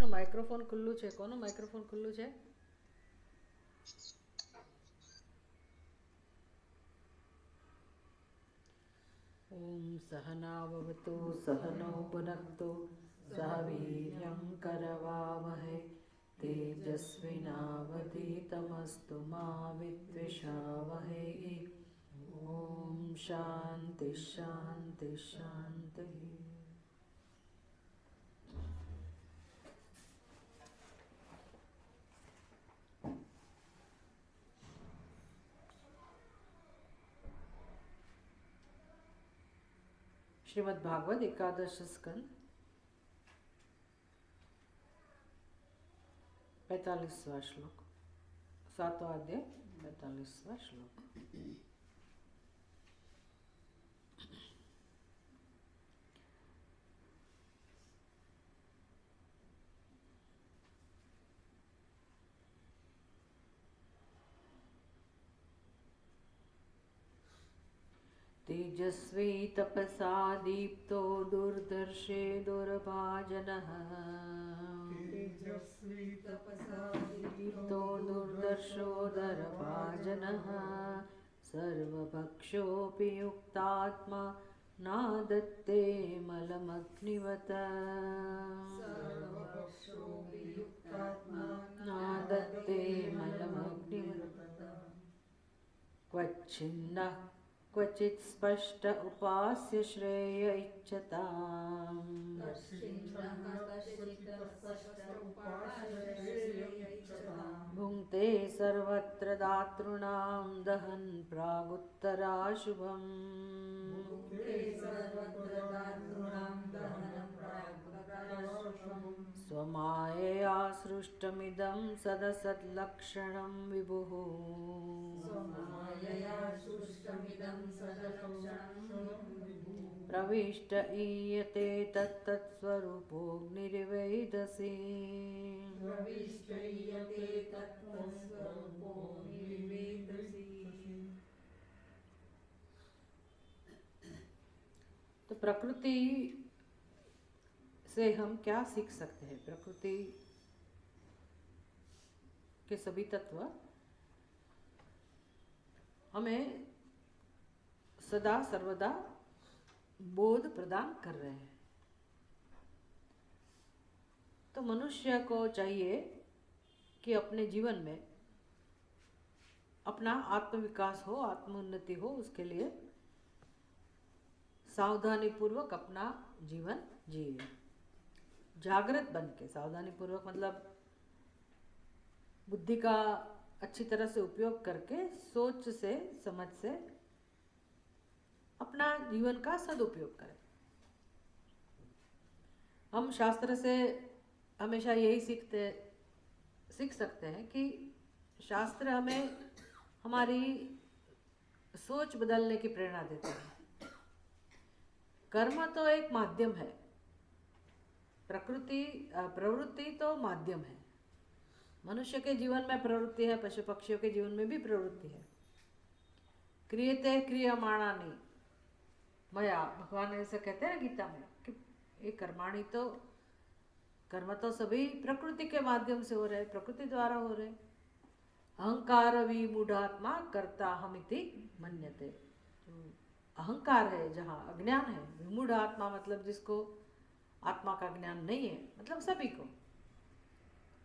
આપનું માઇક્રોફોન ખુલ્લું છે. કોનું માઇક્રોફોન ખુલ્લું છે? ઓમ સહનાવવતુ સહનૌ ભુનક્તુ સહ વીર્યં કરવાવહૈ તેજસ્વિનાવધીતમસ્તુ મા વિદ્વિષાવહૈ. ઓમ શાંતિ શાંતિ શાંતિ. श्रीमद् भागवत एकादश स्कंद 45वां श्लोक, 7वां अध्याय 45वां श्लोक. तेजस्वी तपसा दीप्तो दुर्दर्शे दुर्भाजनः. तेजस्वी तपसा दीप्तो दुर्दर्शो दुर्भाजनः. सर्वभक्षोऽपि युक्तात्मा नादत्ते मलमग्निवत्. सर्वभक्षोऽपि युक्तात्मा नादत्ते मलमग्निवत्. क्वच्छिन्नः क्वचित् स्पष्ट उपास्य श्रेय इच्छताम्. भुङ्क्ते सर्वत्र दातॄणां दहन् प्रागुत्तराशुभम्. स्वमायया सृष्टमिदं सदसद्लक्षणं विभुः. प्रविष्ट ईयते तत्तत्स्वरूपोऽग्निर्वेदसी. तो प्रकृति से हम क्या सीख सकते हैं? प्रकृति के सभी तत्व हमें सदा सर्वदा बोध प्रदान कर रहे हैं. तो मनुष्य को चाहिए कि अपने जीवन में अपना आत्मविकास हो, आत्मोन्नति हो, उसके लिए सावधानी पूर्वक अपना जीवन जिए. जागृत बन के, सावधानी पूर्वक मतलब बुद्धि का अच्छी तरह से उपयोग करके, सोच से, समझ से अपना जीवन का सदुपयोग करें. हम शास्त्र से हमेशा यही सीख सकते हैं कि शास्त्र हमें हमारी सोच बदलने की प्रेरणा देता है. कर्म तो एक माध्यम है, प्रवृत्ति तो माध्यम है. मनुष्य के जीवन में प्रवृत्ति है, पशु पक्षियों के जीवन में भी प्रवृत्ति है. क्रियते क्रियमाणानि मया, भगवान ऐसा कहते हैं गीता में कि ये कर्म तो सभी प्रकृति के माध्यम से हो रहे, प्रकृति द्वारा हो रहे. अहंकार विमूढ़ात्मा कर्ता हमिति मन्यते. अहंकार है जहाँ, अज्ञान है. विमूढ़ आत्मा मतलब जिसको आत्मा का ज्ञान नहीं है, मतलब सभी को,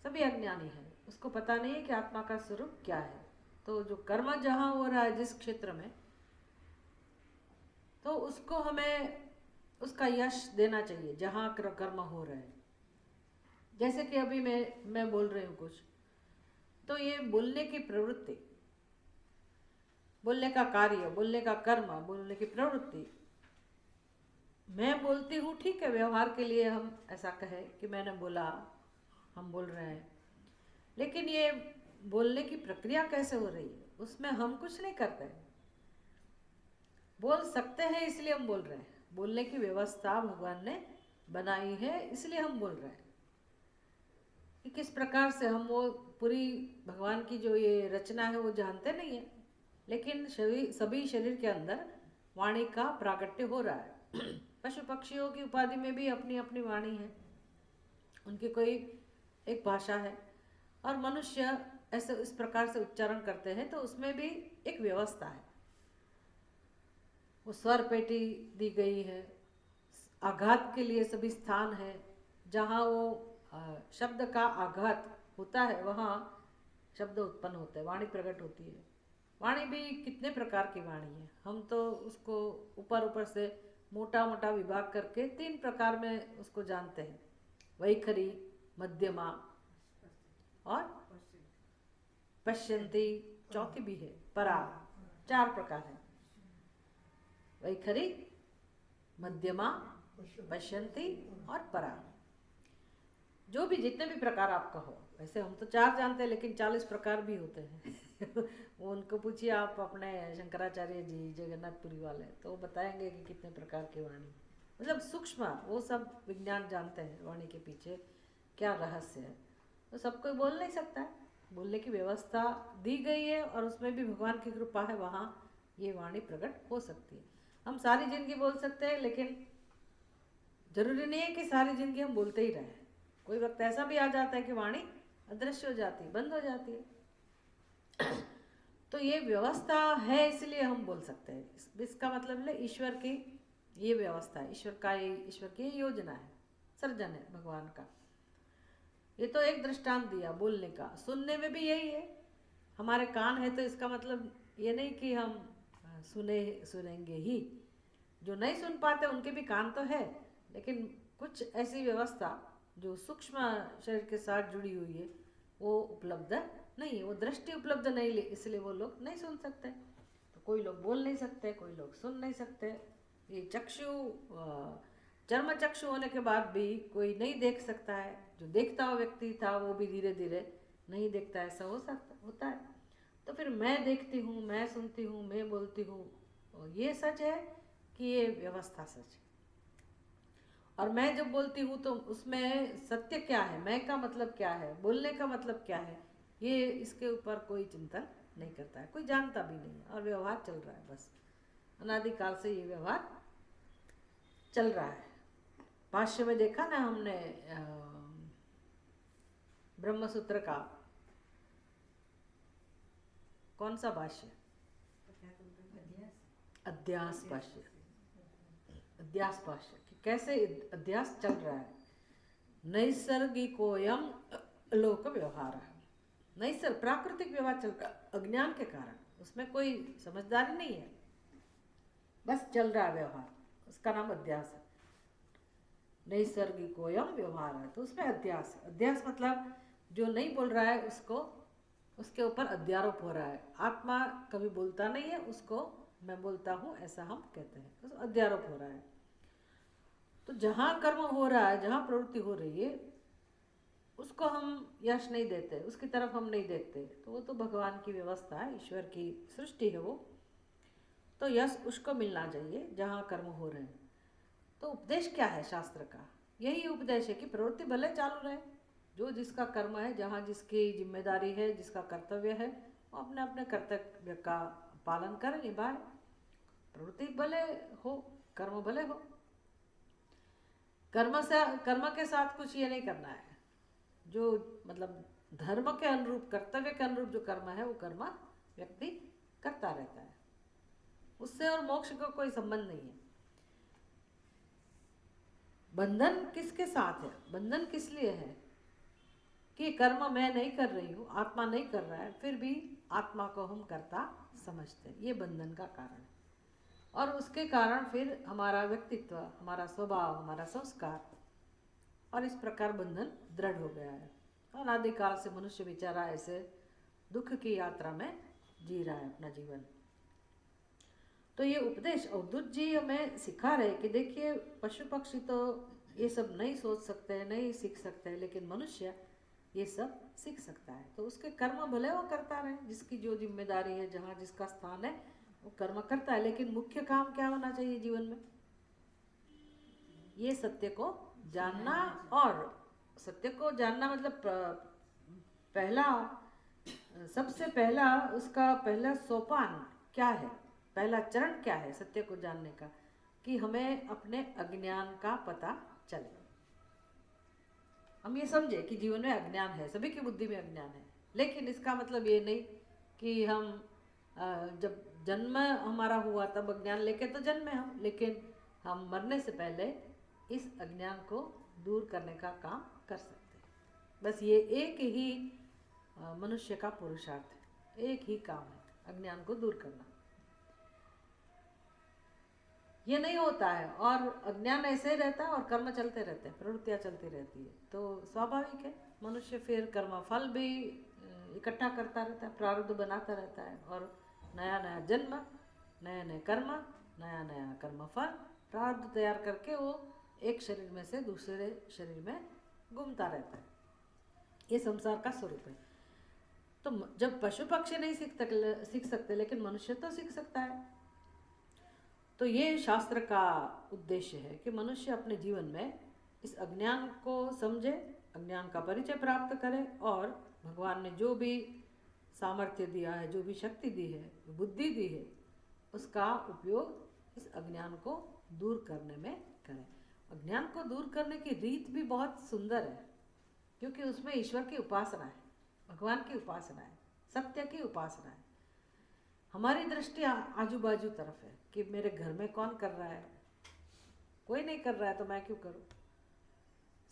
सभी अज्ञानी है, उसको पता नहीं है कि आत्मा का स्वरूप क्या है. तो जो कर्म जहाँ हो रहा है, जिस क्षेत्र में, तो उसको हमें उसका यश देना चाहिए जहाँ कर्म हो रहे हैं. जैसे कि अभी मैं बोल रही हूँ कुछ, तो ये बोलने की प्रवृत्ति, बोलने का कार्य, बोलने का कर्म, बोलने की प्रवृत्ति, मैं बोलती हूँ, ठीक है, व्यवहार के लिए हम ऐसा कहें कि मैंने बोला, हम बोल रहे हैं. लेकिन ये बोलने की प्रक्रिया कैसे हो रही है, उसमें हम कुछ नहीं करते. बोल सकते हैं इसलिए हम बोल रहे हैं. बोलने की व्यवस्था भगवान ने बनाई है, इसलिए हम बोल रहे हैं. कि किस प्रकार से हम वो पूरी भगवान की जो ये रचना है वो जानते नहीं है, लेकिन सभी शरीर के अंदर वाणी का प्राकट्य हो रहा है. पशु पक्षियों की उपाधि में भी अपनी अपनी वाणी है, उनकी कोई एक भाषा है, और मनुष्य ऐसे इस प्रकार से उच्चारण करते हैं, तो उसमें भी एक व्यवस्था है। वो स्वर पेटी दी गई है, आघात के लिए सभी स्थान है, जहाँ वो शब्द का आघात होता है वहाँ शब्द उत्पन्न होते हैं, वाणी प्रकट होती है। वाणी भी कितने प्रकार की वाणी है, हम तो उसको ऊपर ऊपर से मोटा मोटा विभाग करके 3 प्रकार में उसको जानते हैं, वैखरी, मध्यमा और पश्यंती, चौथी भी है परा। 4 प्रकार है, वैखरी, मध्यमा, पश्यंती और परा। जो भी जितने भी प्रकार आप कहो, वैसे हम तो 4 जानते हैं, लेकिन 40 प्रकार भी होते हैं वो उनको पूछिए आप, अपने शंकराचार्य जी जगन्नाथपुरी वाले, तो वो बताएंगे कि कितने प्रकार की वाणी, मतलब सूक्ष्म, वो सब विज्ञान जानते हैं वाणी के पीछे क्या रहस्य है। तो सब कोई बोल नहीं सकता है, बोलने की व्यवस्था दी गई है, और उसमें भी भगवान की कृपा है, वहाँ ये वाणी प्रकट हो सकती है। हम सारी जिंदगी बोल सकते हैं, लेकिन जरूरी नहीं है कि सारी जिंदगी हम बोलते ही रहें। कोई वक्त ऐसा भी आ जाता है कि वाणी अदृश्य हो जाती है, बंद हो जाती है तो ये व्यवस्था है, इसलिए हम बोल सकते हैं। इसका मतलब है ईश्वर की ये व्यवस्था है, ईश्वर की योजना है, सर्जन है भगवान का। ये तो एक दृष्टांत दिया बोलने का, सुनने में भी यही है। हमारे कान है तो इसका मतलब ये नहीं कि हम सुनेंगे ही, जो नहीं सुन पाते उनके भी कान तो है, लेकिन कुछ ऐसी व्यवस्था जो सूक्ष्म शरीर के साथ जुड़ी हुई है वो उपलब्ध नहीं है, वो दृष्टि उपलब्ध नहीं, इसलिए वो लोग नहीं सुन सकते। तो कोई लोग बोल नहीं सकते, कोई लोग सुन नहीं सकते। ये चर्म चक्षु होने के बाद भी कोई नहीं देख सकता है, जो देखता हुआ व्यक्ति था वो भी धीरे धीरे नहीं देखता, ऐसा होता है। तो फिर मैं देखती हूँ, मैं सुनती हूँ, मैं बोलती हूँ, ये सच है कि ये व्यवस्था सच है। और मैं जब बोलती हूँ तो उसमें सत्य क्या है, मैं का मतलब क्या है, बोलने का मतलब क्या है, ये इसके ऊपर कोई चिंतन नहीं करता है, कोई जानता भी नहीं है, और व्यवहार चल रहा है। बस अनादिकाल से ये व्यवहार चल रहा है। भाष्य में देखा ना हमने ब्रह्मसूत्र का कौन सा भाष्य, अध्यास भाष्य, अध्यास भाष्य, कैसे अध्यास चल रहा है। नैसर्गिकोयम लोक व्यवहार, प्राकृतिक व्यवहार चल रहा है अज्ञान के कारण, उसमें कोई समझदारी नहीं है, बस चल रहा है व्यवहार, उसका नाम अध्यास है। नैसर्गिकोयम व्यवहार है तो उसमें अध्यास है। अध्यास मतलब जो नहीं बोल रहा है उसके ऊपर अध्यारोप हो रहा है। आत्मा कभी बोलता नहीं है, उसको मैं बोलता हूँ ऐसा हम कहते हैं, तो अध्यारोप हो रहा है। तो जहाँ कर्म हो रहा है, जहाँ प्रवृत्ति हो रही है, उसको हम यश नहीं देते, उसकी तरफ हम नहीं देखते, तो वो तो भगवान की व्यवस्था है, ईश्वर की सृष्टि है वो, तो यश उसको मिलना चाहिए जहाँ कर्म हो रहे हैं। तो उपदेश क्या है शास्त्र का, यही उपदेश है कि प्रवृत्ति भले चालू रहे, जो जिसका कर्म है, जहाँ जिसकी जिम्मेदारी है, जिसका कर्तव्य है, वो अपने अपने कर्तव्य का पालन करे, निभाए। प्रवृत्ति भले हो, कर्म भले हो, कर्म के साथ कुछ ये नहीं करना है, जो मतलब धर्म के अनुरूप, कर्तव्य के अनुरूप जो कर्म है वो कर्म व्यक्ति करता रहता है, उससे और मोक्ष का कोई संबंध नहीं है। बंधन किसके साथ है, बंधन किस लिए है कि कर्म मैं नहीं कर रही हूँ, आत्मा नहीं कर रहा है, फिर भी आत्मा को हम कर्ता समझते हैं, ये बंधन का कारण है। और उसके कारण फिर हमारा व्यक्तित्व, हमारा स्वभाव, हमारा संस्कार, और इस प्रकार बंधन दृढ़ हो गया है। अनादिकाल से मनुष्य बेचारा ऐसे दुख की यात्रा में जी रहा है अपना जीवन। तो ये उपदेश अवधूत जी हमें सिखा रहे कि देखिए, पशु पक्षी तो ये सब नहीं सोच सकते, नहीं सीख सकते, लेकिन मनुष्य ये सब सीख सकता है। तो उसके कर्म भले वो करता रहे, जिसकी जो जिम्मेदारी है, जहाँ जिसका स्थान है, वो कर्म करता है, लेकिन मुख्य काम क्या होना चाहिए जीवन में, ये सत्य को जानना। और सत्य को जानना मतलब सबसे पहला उसका पहला सोपान क्या है, पहला चरण क्या है सत्य को जानने का, कि हमें अपने अज्ञान का पता चले। हम ये समझे कि जीवन में अज्ञान है, सभी की बुद्धि में अज्ञान है, लेकिन इसका मतलब ये नहीं कि हम जब जन्म हमारा हुआ तब अज्ञान लेके तो जन्मे हम, लेकिन हम मरने से पहले इस अज्ञान को दूर करने का काम कर सकते हैं। बस ये एक ही मनुष्य का पुरुषार्थ है, एक ही काम है, अज्ञान को दूर करना। ये नहीं होता है और अज्ञान ऐसे ही रहता है और कर्म चलते रहते हैं, प्रवृत्तियाँ चलती रहती है, तो स्वाभाविक है मनुष्य फिर कर्म फल भी इकट्ठा करता रहता है, प्रारब्ध बनाता रहता है और नया नया जन्म, नए नए कर्म, नया नया कर्म फल, प्रारब्ध तैयार करके वो एक शरीर में से दूसरे शरीर में घूमता रहता है। ये संसार का स्वरूप है। तो जब पशु पक्षी नहीं सीख सकते लेकिन मनुष्य तो सीख सकता है। तो ये शास्त्र का उद्देश्य है कि मनुष्य अपने जीवन में इस अज्ञान को समझे, अज्ञान का परिचय प्राप्त करे और भगवान ने जो भी सामर्थ्य दिया है, जो भी शक्ति दी है, बुद्धि दी है, उसका उपयोग इस अज्ञान को दूर करने में करें। अज्ञान को दूर करने की रीत भी बहुत सुंदर है, क्योंकि उसमें ईश्वर की उपासना है, भगवान की उपासना है, सत्य की उपासना है। हमारी दृष्टि आजू बाजू तरफ है कि मेरे घर में कौन कर रहा है, कोई नहीं कर रहा है तो मैं क्यों करूं।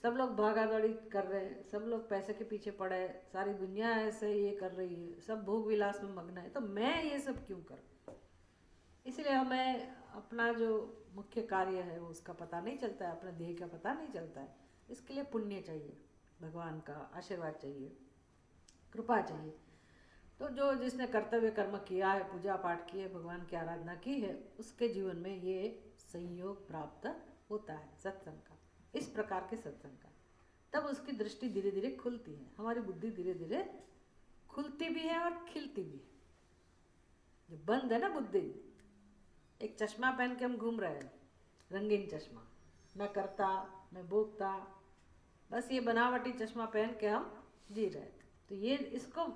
सब लोग भागा दौड़ी कर रहे हैं, सब लोग पैसे के पीछे पड़े, सारी दुनिया ऐसे ये कर रही है, सब भोग विलास में मग्न है, तो मैं ये सब क्यों करूं। इसलिए हमें अपना जो मुख्य कार्य है वो उसका पता नहीं चलता है, अपने देह का पता नहीं चलता है। इसके लिए पुण्य चाहिए, भगवान का आशीर्वाद चाहिए, कृपा चाहिए। तो जो जिसने कर्तव्य कर्म किया है, पूजा पाठ की है, भगवान की आराधना की है, उसके जीवन में ये संयोग प्राप्त होता है सत्संग का, इस प्रकार के सत्संग का। तब उसकी दृष्टि धीरे धीरे खुलती है, हमारी बुद्धि धीरे धीरे खुलती भी है और खिलती भी है। जो बंद है ना बुद्धि, एक चश्मा पहन के हम घूम रहे हैं, रंगीन चश्मा, मैं करता, मैं भोगता, बस ये बनावटी चश्मा पहन के हम जी रहे। तो ये इसको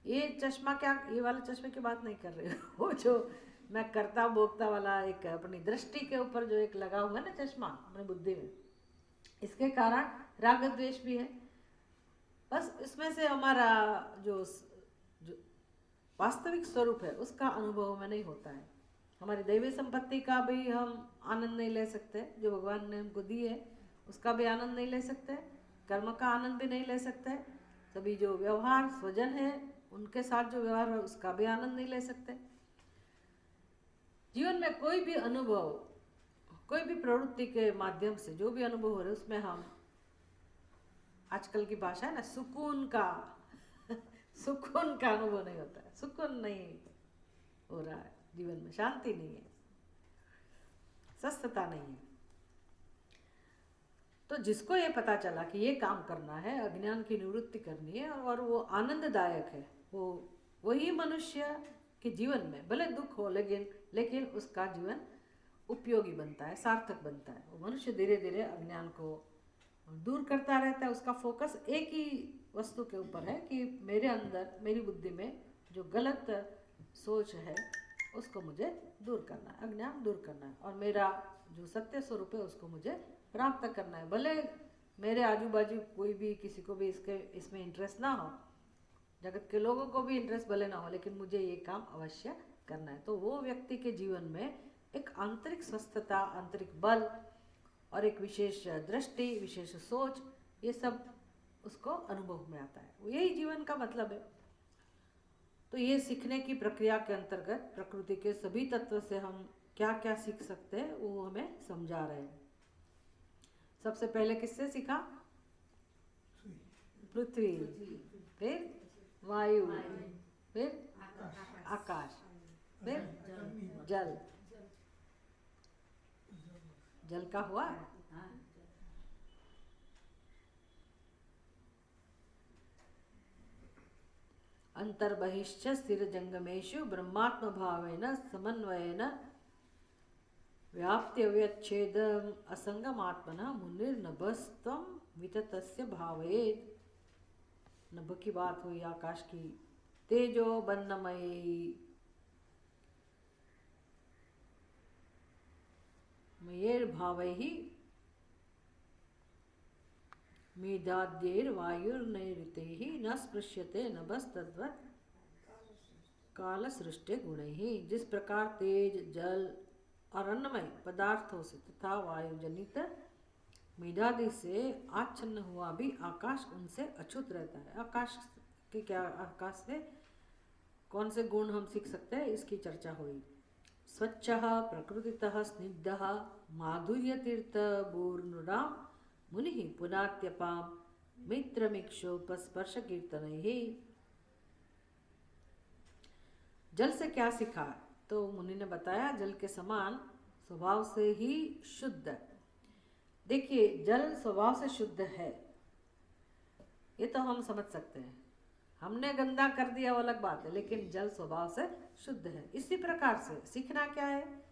ये चश्मा क्या, ये वाले चश्मे की बात नहीं कर रही हूँ, वो जो मैं करता भोगता वाला एक अपनी दृष्टि के ऊपर जो एक लगा हुआ है ना चश्मा अपनी बुद्धि में, इसके कारण राग द्वेष भी है। बस इसमें से हमारा जो वास्तविक स्वरूप है उसका अनुभव में नहीं होता है। हमारी दैवी संपत्ति का भी हम आनंद नहीं ले सकते, जो भगवान ने हमको दी है उसका भी आनंद नहीं ले सकते, कर्म का आनंद भी नहीं ले सकते, सभी जो व्यवहार स्वजन है उनके साथ जो व्यवहार है उसका भी आनंद नहीं ले सकते। जीवन में कोई भी अनुभव, कोई भी प्रवृत्ति के माध्यम से जो भी अनुभव हो रहे उसमें हम, आजकल की भाषा है ना, सुकून का सुकून का अनुभव नहीं होता है, सुकून नहीं हो रहा है जीवन में, शांति नहीं है, स्वस्थता नहीं है। तो जिसको ये पता चला कि ये काम करना है, अज्ञान की निवृत्ति करनी है और वो आनंददायक है, वो वही मनुष्य के जीवन में भले दुख हो लेकिन उसका जीवन उपयोगी बनता है, सार्थक बनता है। वो मनुष्य धीरे धीरे अज्ञान को दूर करता रहता है। उसका फोकस एक ही वस्तु के ऊपर है कि मेरे अंदर, मेरी बुद्धि में जो गलत सोच है उसको मुझे दूर करना है, अज्ञान दूर करना है, और मेरा जो सत्य स्वरूप है उसको मुझे प्राप्त करना है। भले मेरे आजू बाजू कोई भी, किसी को भी इसमें इंटरेस्ट ना हो, जगत के लोगों को भी इंटरेस्ट भले ना हो, लेकिन मुझे ये काम अवश्य करना है। तो वो व्यक्ति के जीवन में एक आंतरिक स्वस्थता, आंतरिक बल और एक विशेष दृष्टि, विशेष सोच, ये सब उसको अनुभव में आता है। यही जीवन का मतलब है। तो ये सीखने की प्रक्रिया के अंतर्गत प्रकृति के सभी तत्व से हम क्या क्या सीख सकते हैं वो हमें समझा रहे हैं। सबसे पहले किससे सीखा? पृथ्वी, फिर वायु, फिर आकाश, फिर जल। जल का हुआ, अंतर्बहिश्च स्थिर जंगमेषु ब्रह्मात्म भावेन समन्वयेन व्याप्त्यव्यच्छेदम् असंगमात्मना मुनिर्नभस्त्वं विततस्य भावयेत्। नभ की बात हुई, आकाश की, तेजो बन्नमयी मयेर भावैहि मेधाद्यैर्वायुर्नैऋतैः न स्पृश्यते नभस्तद्वत् काल सृष्टि गुणैः। जिस प्रकार तेज, जल और अन्नमय पदार्थों से तथा वायु जनित मेधादि से आच्छन्न हुआ भी आकाश उनसे अछूत रहता है। आकाश के क्या, आकाश से कौन से गुण हम सीख सकते हैं, इसकी चर्चा हुई। स्वच्छः प्रकृतितः स्निग्धः माधुर्यतीर्थभूर्नृणां मुनिः पुनात्यपां मित्रमिक्षोपस्पर्शकीर्तनैः। जल से क्या सीखा, तो मुनि ने बताया जल के समान स्वभाव से ही शुद्ध। देखिए, जल स्वभाव से शुद्ध है, ये तो हम समझ सकते हैं। हमने गंदा कर दिया वो अलग बात है, लेकिन जल स्वभाव से शुद्ध है। इसी प्रकार से सीखना क्या है,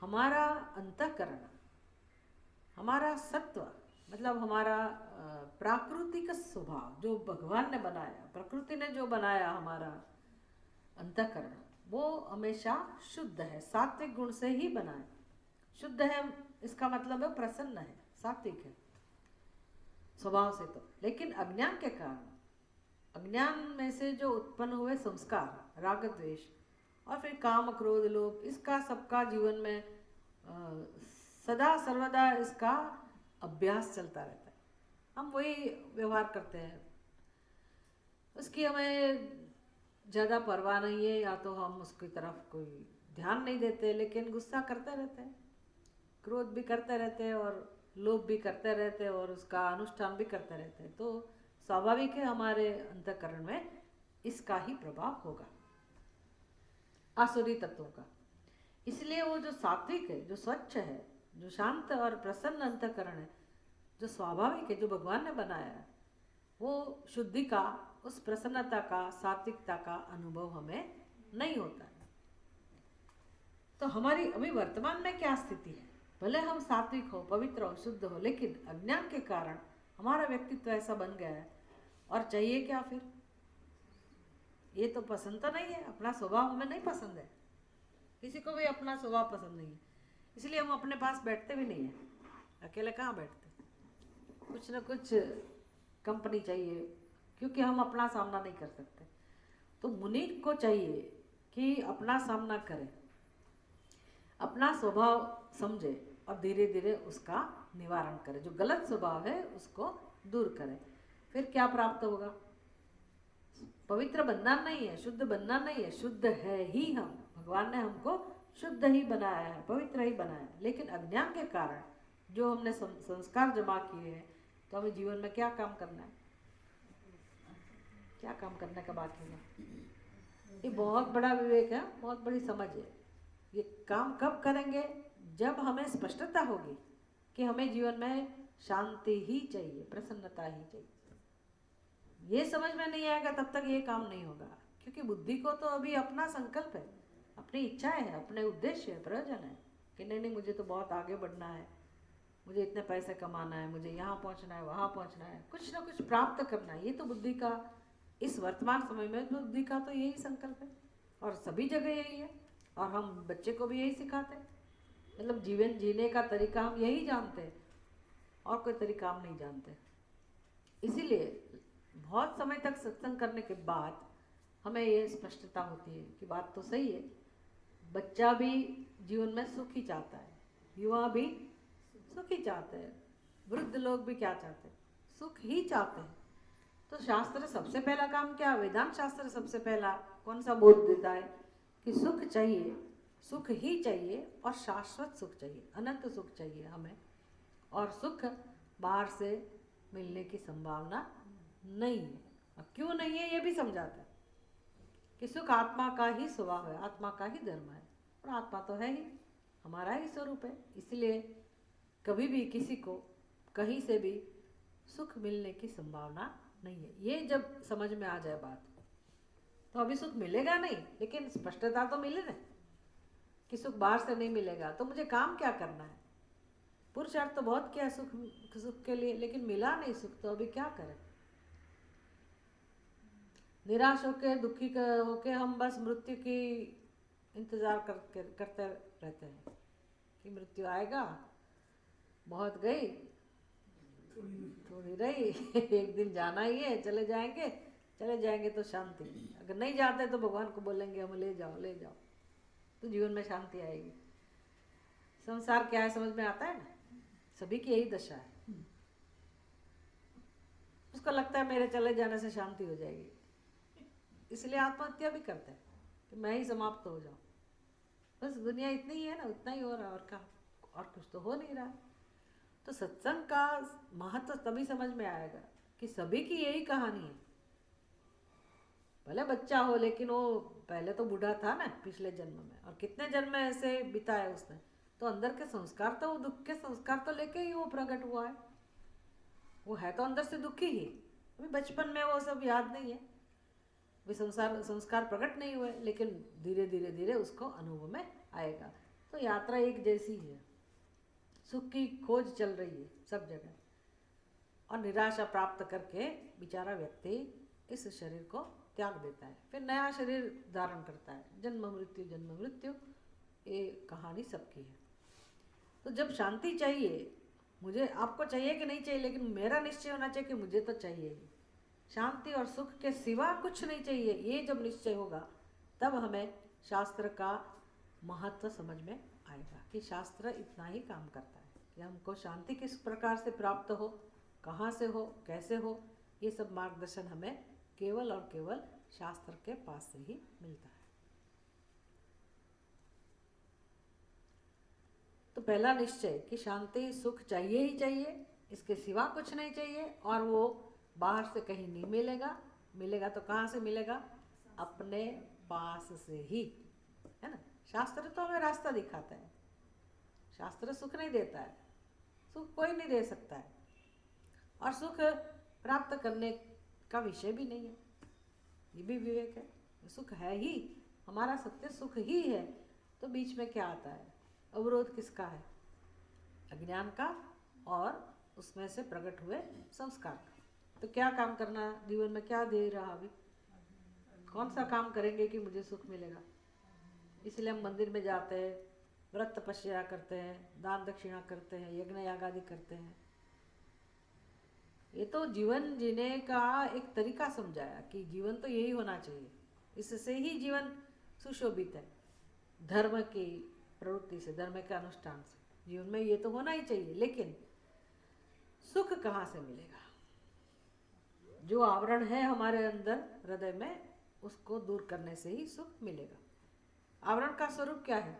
हमारा अंतःकरण, हमारा सत्व, मतलब हमारा प्राकृतिक स्वभाव जो भगवान ने बनाया, प्रकृति ने जो बनाया हमारा अंतःकरण, वो हमेशा शुद्ध है, सात्विक गुण से ही बना है। शुद्ध है इसका मतलब है प्रसन्न है, सात्विक है स्वभाव से तो। लेकिन अज्ञान के कारण, अज्ञान में से जो उत्पन्न हुए संस्कार, राग द्वेष और फिर काम क्रोध लोभ, इसका सबका जीवन में सदा सर्वदा इसका अभ्यास चलता रहता है। हम वही व्यवहार करते हैं, उसकी हमें ज़्यादा परवाह नहीं है, या तो हम उसकी तरफ कोई ध्यान नहीं देते, लेकिन गुस्सा करते रहते हैं, क्रोध भी करते रहते हैं और लोभ भी करते रहते हैं और उसका अनुष्ठान भी करते रहते हैं। तो स्वाभाविक है हमारे अंतःकरण में इसका ही प्रभाव होगा, आसुरी तत्वों का। इसलिए वो जो सात्विक है, जो स्वच्छ है, जो शांत और प्रसन्न अंतःकरण है, जो स्वाभाविक है, जो भगवान ने बनाया है, वो शुद्धि का, उस प्रसन्नता का, सात्विकता का अनुभव हमें नहीं होता है। तो हमारी अभी वर्तमान में क्या स्थिति है, भले हम सात्विक हो, पवित्र हो, शुद्ध हो, लेकिन अज्ञान के कारण हमारा व्यक्तित्व ऐसा बन गया है। और चाहिए क्या फिर, ये तो पसंद तो नहीं है, अपना स्वभाव हमें नहीं पसंद है, किसी को भी अपना स्वभाव पसंद नहीं है। इसलिए हम अपने पास बैठते भी नहीं हैं, अकेले कहाँ बैठते, कुछ न कुछ कंपनी चाहिए, क्योंकि हम अपना सामना नहीं कर सकते। तो मुनि को चाहिए कि अपना सामना करे, अपना स्वभाव समझे और धीरे धीरे उसका निवारण करे, जो गलत स्वभाव है उसको दूर करे। फिर क्या प्राप्त होगा, पवित्र बनना नहीं है, शुद्ध बनना नहीं है, शुद्ध है ही हम, भगवान ने हमको शुद्ध ही बनाया है, पवित्र ही बनाया है। लेकिन अज्ञान के कारण जो हमने संस्कार जमा किए हैं, तो हमें जीवन में क्या काम करना है, क्या काम करने का बाकी है। ये बहुत बड़ा विवेक है, बहुत बड़ी समझ है। ये काम कब करेंगे, जब हमें स्पष्टता होगी कि हमें जीवन में शांति ही चाहिए, प्रसन्नता ही चाहिए। ये समझ में नहीं आएगा तब तक ये काम नहीं होगा, क्योंकि बुद्धि को तो अभी अपना संकल्प है, अपनी इच्छाएं है, अपने उद्देश्य है, प्रयोजन है कि नहीं मुझे तो बहुत आगे बढ़ना है, मुझे इतने पैसे कमाना है, मुझे यहाँ पहुँचना है, वहाँ पहुँचना है, कुछ ना कुछ प्राप्त करना है। ये तो बुद्धि का, इस वर्तमान समय में बुद्धि का तो यही संकल्प है, और सभी जगह यही है, और हम बच्चे को भी यही सिखाते हैं। मतलब जीवन जीने का तरीका हम यही जानते हैं, और कोई तरीका हम नहीं जानते। इसीलिए बहुत समय तक सत्संग करने के बाद हमें ये स्पष्टता होती है कि बात तो सही है, बच्चा भी जीवन में सुख ही चाहता है, युवा भी सुख ही चाहते हैं, वृद्ध लोग भी क्या चाहते हैं, सुख ही चाहते हैं। तो शास्त्र सबसे पहला काम क्या, वेदांत शास्त्र सबसे पहला कौन सा बोध देता है कि सुख चाहिए, सुख ही चाहिए, और शाश्वत सुख चाहिए, अनंत सुख चाहिए हमें, और सुख बाहर से मिलने की संभावना नहीं है। और क्यों नहीं है ये भी समझाता है कि सुख आत्मा का ही स्वभाव है, आत्मा का ही धर्म है, और आत्मा तो है ही, हमारा ही स्वरूप है। इसलिए कभी भी किसी को कहीं से भी सुख मिलने की संभावना नहीं है। ये जब समझ में आ जाए बात, तो अभी सुख मिलेगा नहीं, लेकिन स्पष्टता तो मिले ना कि सुख बाहर से नहीं मिलेगा, तो मुझे काम क्या करना है। पुरुषार्थ तो बहुत किया सुख के लिए, लेकिन मिला नहीं सुख, तो अभी क्या करें। निराश होके, दुखी होके हम बस मृत्यु की इंतजार करते रहते हैं कि मृत्यु आएगा, बहुत गई, थोड़ी रही एक दिन जाना ही है, चले जाएंगे तो शांति। अगर नहीं जाते तो भगवान को बोलेंगे हम ले जाओ, तो जीवन में शांति आएगी। संसार क्या है समझ में आता है ना, सभी की यही दशा है। उसको लगता है मेरे चले जाने से शांति हो जाएगी, इसलिए आत्महत्या भी करते हैं कि मैं ही समाप्त हो जाऊं। बस दुनिया इतनी ही है ना, उतना ही हो रहा है, और क्या, और कुछ तो हो नहीं रहा। तो सत्संग का महत्व तभी समझ में आएगा कि सभी की यही कहानी है। भले बच्चा हो लेकिन वो पहले तो बूढ़ा था ना पिछले जन्म में, और कितने जन्म ऐसे बिताए उसने, तो अंदर के संस्कार तो, वो दुख के संस्कार तो लेके ही वो प्रकट हुआ है। वो है तो अंदर से दुखी ही, अभी बचपन में वो सब याद नहीं है, वे संस्कार प्रकट नहीं हुए, लेकिन धीरे धीरे उसको अनुभव में आएगा। तो यात्रा एक जैसी ही है, सुख की खोज चल रही है सब जगह, और निराशा प्राप्त करके बेचारा व्यक्ति इस शरीर को त्याग देता है, फिर नया शरीर धारण करता है। जन्म मृत्यु ये कहानी सबकी है। तो जब शांति चाहिए, मुझे आपको चाहिए कि नहीं चाहिए, लेकिन मेरा निश्चय होना चाहिए कि मुझे तो चाहिए ही। शांति और सुख के सिवा कुछ नहीं चाहिए, ये जब निश्चय होगा तब हमें शास्त्र का महत्व समझ में आएगा कि शास्त्र इतना ही काम करता है कि हमको शांति किस प्रकार से प्राप्त हो, कहाँ से हो, कैसे हो, ये सब मार्गदर्शन हमें केवल और केवल शास्त्र के पास से ही मिलता है। तो पहला निश्चय कि शांति सुख चाहिए ही चाहिए, इसके सिवा कुछ नहीं चाहिए, और वो बाहर से कहीं नहीं मिलेगा तो कहाँ से मिलेगा? अपने पास से ही, है ना। शास्त्र तो हमें रास्ता दिखाता है, शास्त्र सुख नहीं देता है, सुख कोई नहीं दे सकता है, और सुख प्राप्त करने का विषय भी नहीं है, ये भी विवेक है। सुख है ही, हमारा सत्य सुख ही है, तो बीच में क्या आता है? अवरोध किसका है? अज्ञान का, और उसमें से प्रकट हुए संस्कार का। तो क्या काम करना जीवन में, क्या दे रहा अभी, कौन सा काम करेंगे कि मुझे सुख मिलेगा? इसलिए हम मंदिर में जाते हैं, व्रत तपस्या करते हैं, दान दक्षिणा करते हैं, यज्ञ याग आदि करते हैं। ये तो जीवन जीने का एक तरीका समझाया कि जीवन तो यही होना चाहिए, इससे ही जीवन सुशोभित है। धर्म की प्रवृत्ति से, धर्म के अनुष्ठान से जीवन में ये तो होना ही चाहिए, लेकिन सुख कहाँ से मिलेगा? जो आवरण है हमारे अंदर हृदय में, उसको दूर करने से ही सुख मिलेगा। आवरण का स्वरूप क्या है?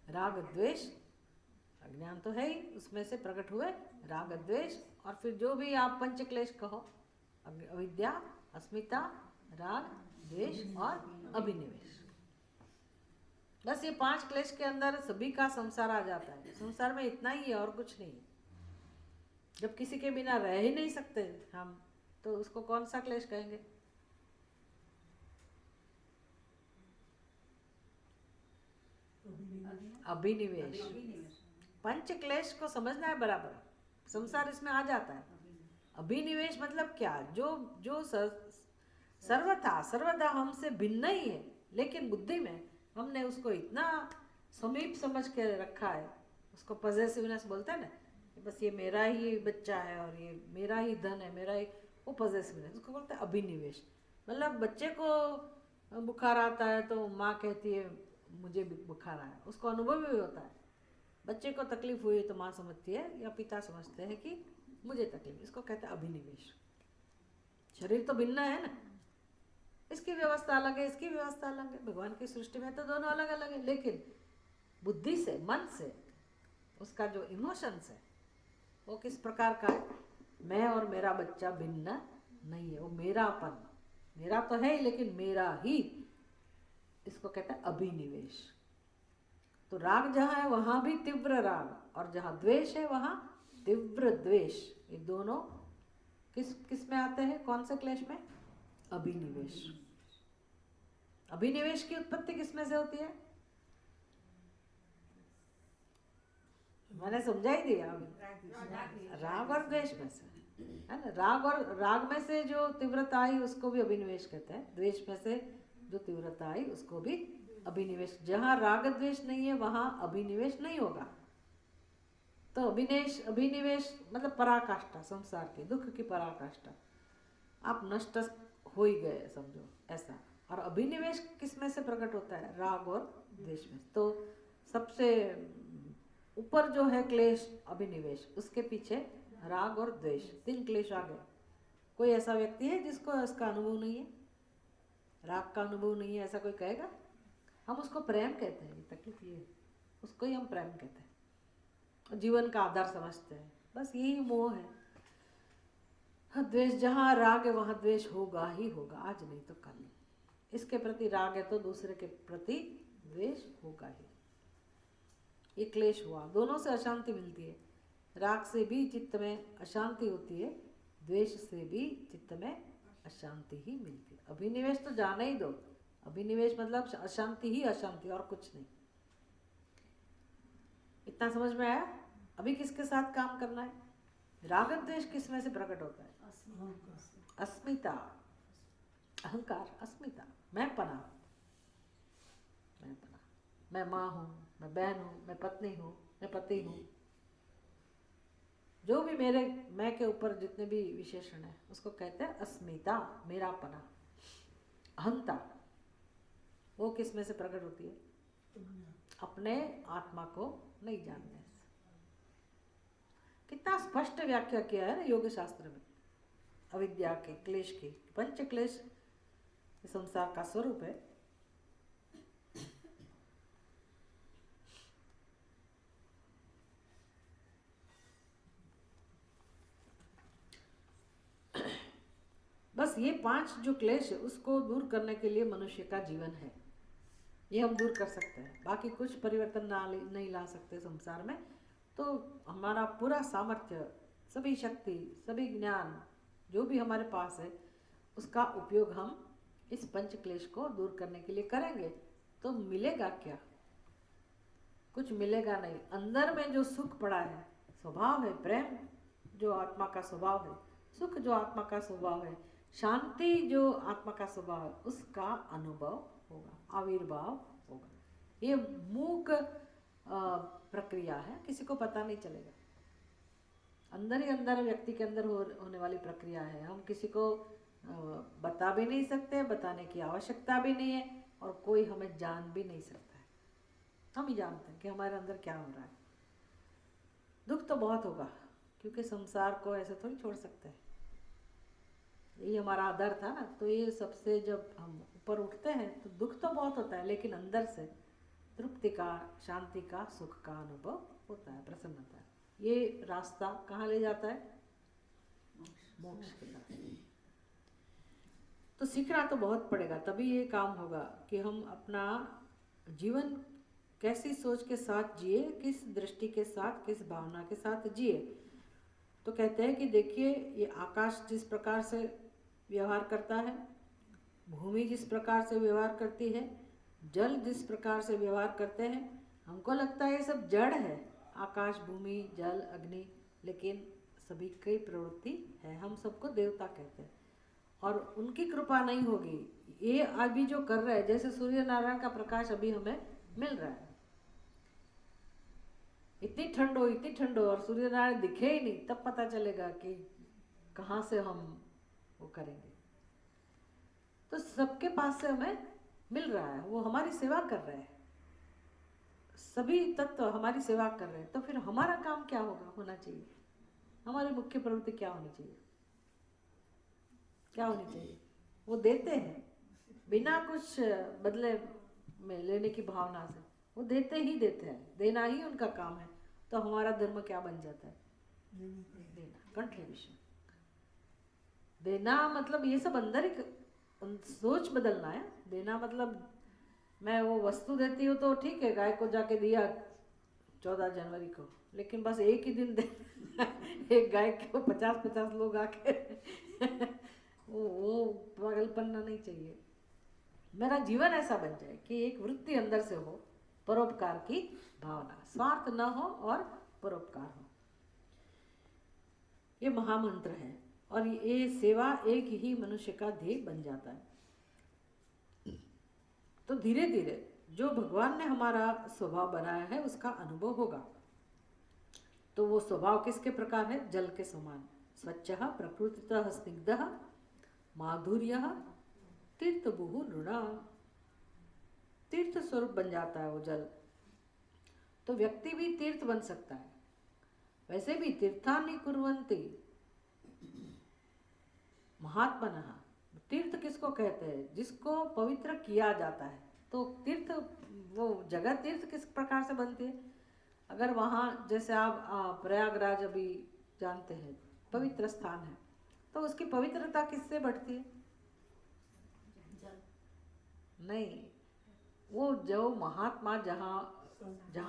राग द्वेष, अज्ञान तो है ही, उसमें से प्रकट हुए राग द्वेष, और फिर जो भी आप पंच क्लेश कहो, अविद्या, अस्मिता, राग, द्वेष और अभिनिवेश। बस ये 5 क्लेश के अंदर सभी का संसार आ जाता है। संसार में इतना ही है और कुछ नहीं। जब किसी के बिना रह ही नहीं सकते हम, तो उसको कौन सा क्लेश कहेंगे? अभिनिवेश। पंच क्लेश को समझना है बराबर, संसार इसमें आ जाता है। अभिनिवेश मतलब क्या? जो सर्वदा हमसे भिन्न ही है, लेकिन बुद्धि में हमने उसको इतना समीप समझ के रखा है, उसको पॉजेसिवनेस बोलते हैं ना, बस ये मेरा ही बच्चा है और ये मेरा ही धन है, मेरा ही, वो पॉजेसिवनेस, उसको बोलते हैं अभिनिवेश। मतलब बच्चे को बुखार आता है तो माँ कहती है मुझे भी बुखार आया, उसको अनुभव भी होता है। बच्चे को तकलीफ हुई तो माँ समझती है या पिता समझते हैं कि मुझे तकलीफ, इसको कहते हैं अभिनिवेश। शरीर तो भिन्न है ना, इसकी व्यवस्था अलग है, इसकी व्यवस्था अलग है। भगवान की सृष्टि में तो दोनों अलग अलग है, लेकिन बुद्धि से, मन से, उसका जो इमोशंस है वो किस प्रकार का है? मैं और मेरा बच्चा भिन्न नहीं है, वो मेरापन, मेरा तो है ही लेकिन मेरा ही, इसको कहते हैं अभिनिवेश। तो राग जहाँ है वहाँ भी तीव्र राग, और जहाँ द्वेष है वहाँ तीव्र द्वेष। ये दोनों किस में आते हैं? कौन से क्लेश में? अभिनिवेश। अभिनिवेश की उत्पत्ति किसमें से होती है? मैंने समझा ही दिया अभी, राग और द्वेष में से, है ना। राग में से जो तीव्रता आई उसको भी अभिनिवेश कहते हैं, द्वेष में से जो तीव्रता आई उसको भी अभिनिवेश। जहाँ राग द्वेष नहीं है वहाँ अभिनिवेश नहीं होगा। तो अभिनिवेश मतलब पराकाष्ठा, संसार की दुख की पराकाष्ठा। आप नष्ट हो ही गए समझो ऐसा। और अभिनिवेश किस में से प्रकट होता है? राग और द्वेष में। तो सबसे ऊपर जो है क्लेश अभिनिवेश, उसके पीछे राग और द्वेष, 3 क्लेश आ गए। कोई ऐसा व्यक्ति है जिसको इसका अनुभव नहीं है, राग का अनुभव नहीं है, ऐसा कोई कहेगा? हम उसको प्रेम कहते हैं, तकलीफ ये, उसको ही हम प्रेम कहते हैं, जीवन का आधार समझते हैं। बस यही मोह है। द्वेष, जहाँ राग है वहाँ द्वेष होगा ही होगा, आज नहीं तो कल। इसके प्रति राग है तो दूसरे के प्रति द्वेष होगा ही। ये क्लेश हुआ, दोनों से अशांति मिलती है। राग से भी चित्त में अशांति होती है, द्वेष से भी चित्त में अशांति ही मिलती है। अभिनिवेश तो जाने ही दो, अभिनिवेश मतलब अशांति ही अशांति, और कुछ नहीं। इतना समझ में आया? अभी किसके साथ काम करना है? राग द्वेष किस में से प्रकट होता है? अस्मिता, अहंकार, अस्मिता, मैं माँ हूँ, मैं बहन हूँ, मैं पत्नी हूँ, मैं पति हूँ, जो भी मेरे मैं के ऊपर जितने भी विशेषण है उसको कहते हैं अस्मिता, मेरापना, अहंता। वो किस में से प्रकट होती है? अपने आत्मा को नहीं जानने से। कितना स्पष्ट व्याख्या किया है ना योग शास्त्र में अविद्या के, क्लेश की। पंच क्लेश संसार का स्वरूप है। बस ये 5 जो क्लेश है उसको दूर करने के लिए मनुष्य का जीवन है, ये हम दूर कर सकते हैं। बाकी कुछ परिवर्तन नहीं ला सकते संसार में। तो हमारा पूरा सामर्थ्य, सभी शक्ति, सभी ज्ञान जो भी हमारे पास है उसका उपयोग हम इस पंच क्लेश को दूर करने के लिए करेंगे। तो मिलेगा क्या? कुछ मिलेगा नहीं। अंदर में जो सुख पड़ा है, स्वभाव है, प्रेम जो आत्मा का स्वभाव है, सुख जो आत्मा का स्वभाव है, शांति जो आत्मा का स्वभाव है, उसका अनुभव होगा, आविर्भाव होगा। ये मूक प्रक्रिया है, किसी को पता नहीं चलेगा। अंदर ही अंदर व्यक्ति के अंदर होने वाली प्रक्रिया है। हम किसी को बता भी नहीं सकते, बताने की आवश्यकता भी नहीं है, और कोई हमें जान भी नहीं सकता है। हम ही जानते हैं कि हमारे अंदर क्या हो रहा है। दुख तो बहुत होगा, क्योंकि संसार को ऐसे थोड़ी छोड़ सकते हैं। यही हमारा आधार था ना। तो ये सबसे जब हम ऊपर उठते हैं तो दुख तो बहुत होता है, लेकिन अंदर से तृप्ति का, शांति का, सुख का अनुभव होता है, प्रसन्नता। ये रास्ता कहाँ ले जाता है? मोक्ष के रास्ते। तो सीखना तो बहुत पड़ेगा, तभी ये काम होगा कि हम अपना जीवन कैसी सोच के साथ जिए, किस दृष्टि के साथ, किस भावना के साथ जिए। तो कहते हैं कि देखिए, ये आकाश जिस प्रकार से व्यवहार करता है, भूमि जिस प्रकार से व्यवहार करती है, जल जिस प्रकार से व्यवहार करते हैं, हमको लगता है ये सब जड़ है, आकाश, भूमि, जल, अग्नि, लेकिन सभी की प्रवृत्ति है। हम सबको देवता कहते हैं, और उनकी कृपा नहीं होगी ये अभी जो कर रहे हैं। जैसे सूर्य नारायण का प्रकाश अभी हमें मिल रहा है, इतनी ठंड हो और सूर्य नारायण दिखे ही नहीं, तब पता चलेगा कि कहाँ से हम वो करेंगे। तो सबके पास से हमें मिल रहा है, वो हमारी सेवा कर रहे हैं, सभी तत्व हमारी सेवा कर रहे हैं। तो फिर हमारा काम क्या होना चाहिए? हमारी मुख्य प्रवृत्ति क्या होनी चाहिए? क्या होनी चाहिए? वो देते हैं बिना कुछ बदले में लेने की भावना से, वो देते ही देते हैं, देना ही उनका काम है। तो हमारा धर्म क्या बन जाता है? देना, कंट्रीब्यूशन। देना मतलब ये सब अंदर ही सोच बदलना है। देना मतलब मैं वो वस्तु देती हूँ तो ठीक है, गाय को जाके दिया 14 जनवरी को, लेकिन बस एक ही दिन दे एक गाय को 50-50 लोग आके वो पागलपन नहीं चाहिए। मेरा जीवन ऐसा बन जाए कि एक वृत्ति अंदर से हो, परोपकार की भावना, स्वार्थ न हो और परोपकार हो। ये महामंत्र है, और ये सेवा एक ही मनुष्य का ध्येय बन जाता है। तो धीरे धीरे जो भगवान ने हमारा स्वभाव बनाया है उसका अनुभव होगा। तो वो स्वभाव किसके प्रकार है? जल के समान, स्वच्छः प्रकृतितः स्निग्धः माधुर्यः तीर्थभूः नृणाम्। तीर्थ स्वरूप बन जाता है वो जल, तो व्यक्ति भी तीर्थ बन सकता है। वैसे भी तीर्थानि कुर्वन्ति महात्मनः। तीर्थ किसको कहते हैं? जिसको पवित्र किया जाता है। तो तीर्थ, वो जगह तीर्थ किस प्रकार से बनती है? अगर वहाँ जैसे आप प्रयागराज अभी जानते हैं पवित्र स्थान है, तो उसकी पवित्रता किससे बढ़ती है? नहीं, वो जो महात्मा जहाँ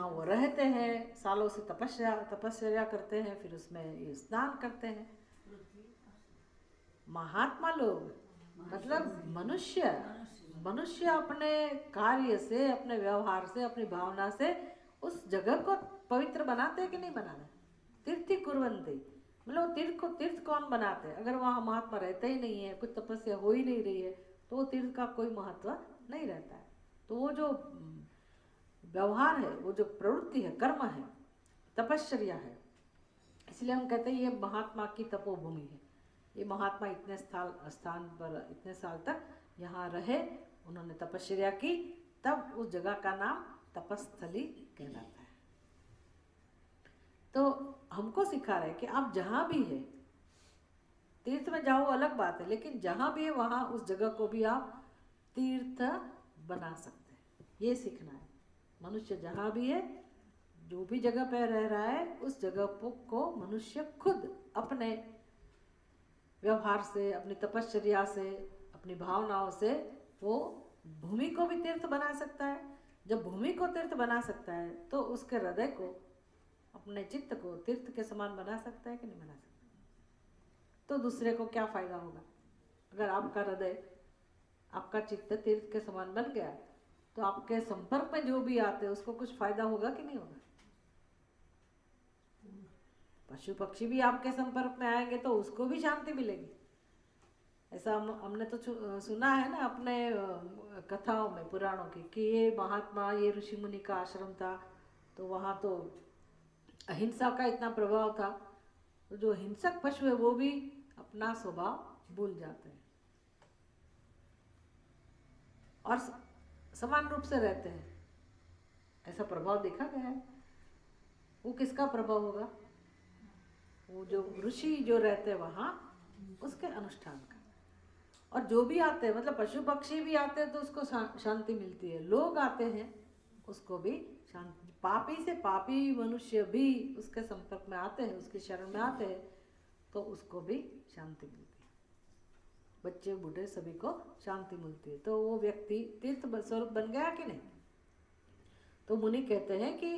वो रहते हैं, सालों से तपस्या करते हैं, फिर उसमें ये स्नान करते हैं। महात्मा लोग मतलब मनुष्य अपने कार्य से, अपने व्यवहार से, अपनी भावना से उस जगह को पवित्र बनाते हैं कि नहीं बनाते? तीर्थी कुर्वन्ति, मतलब तीर्थ कौन बनाते हैं? अगर वहाँ महात्मा रहते ही नहीं है, कुछ तपस्या हो ही नहीं रही है, तो वो तीर्थ का कोई महत्व नहीं रहता है। तो वो जो व्यवहार है, वो जो प्रवृत्ति है, कर्म है, तपश्चर्या है, इसलिए हम कहते हैं ये महात्मा की तपोभूमि है। ये महात्मा इतने स्थान पर इतने साल तक यहाँ रहे, उन्होंने तपश्चर्या की, तब उस जगह का नाम तपस्थली कहलाता है। तो हमको सिखा रहे हैं कि आप जहाँ भी है, तीर्थ में जाओ अलग बात है, लेकिन जहाँ भी है वहाँ उस जगह को भी आप तीर्थ बना सकते हैं। ये सीखना है। मनुष्य जहाँ भी है, जो भी जगह पे रह रहा है, उस जगह को मनुष्य खुद अपने व्यवहार से, अपनी तपश्चर्या से, अपनी भावनाओं से वो भूमि को भी तीर्थ बना सकता है। जब भूमि को तीर्थ बना सकता है, तो उसके हृदय को, अपने चित्त को तीर्थ के समान बना सकता है कि नहीं बना सकता? तो दूसरे को क्या फायदा होगा? अगर आपका हृदय, आपका चित्त तीर्थ के समान बन गया, तो आपके संपर्क में जो भी आते हैं उसको कुछ फायदा होगा कि नहीं होगा? पशु पक्षी भी आपके संपर्क में आएंगे तो उसको भी शांति मिलेगी। ऐसा हमने तो सुना है ना अपने कथाओं में, पुराणों की, कि ये महात्मा, ये ऋषि मुनि का आश्रम था, तो वहाँ तो अहिंसा का इतना प्रभाव था, तो जो हिंसक पशु है वो भी अपना स्वभाव भूल जाते हैं और समान रूप से रहते हैं। ऐसा प्रभाव देखा गया है। वो किसका प्रभाव होगा? वो जो ऋषि जो रहते हैं वहाँ, उसके अनुष्ठान का। और जो भी आते हैं, मतलब पशु पक्षी भी आते हैं तो उसको शांति मिलती है, लोग आते हैं उसको भी शांति। पापी से पापी मनुष्य भी उसके संपर्क में आते हैं, उसकी शरण में आते हैं, तो उसको भी शांति मिलती है। बच्चे बूढ़े सभी को शांति मिलती है। तो वो व्यक्ति तीर्थ स्वरूप बन गया कि नहीं? तो मुनि कहते हैं कि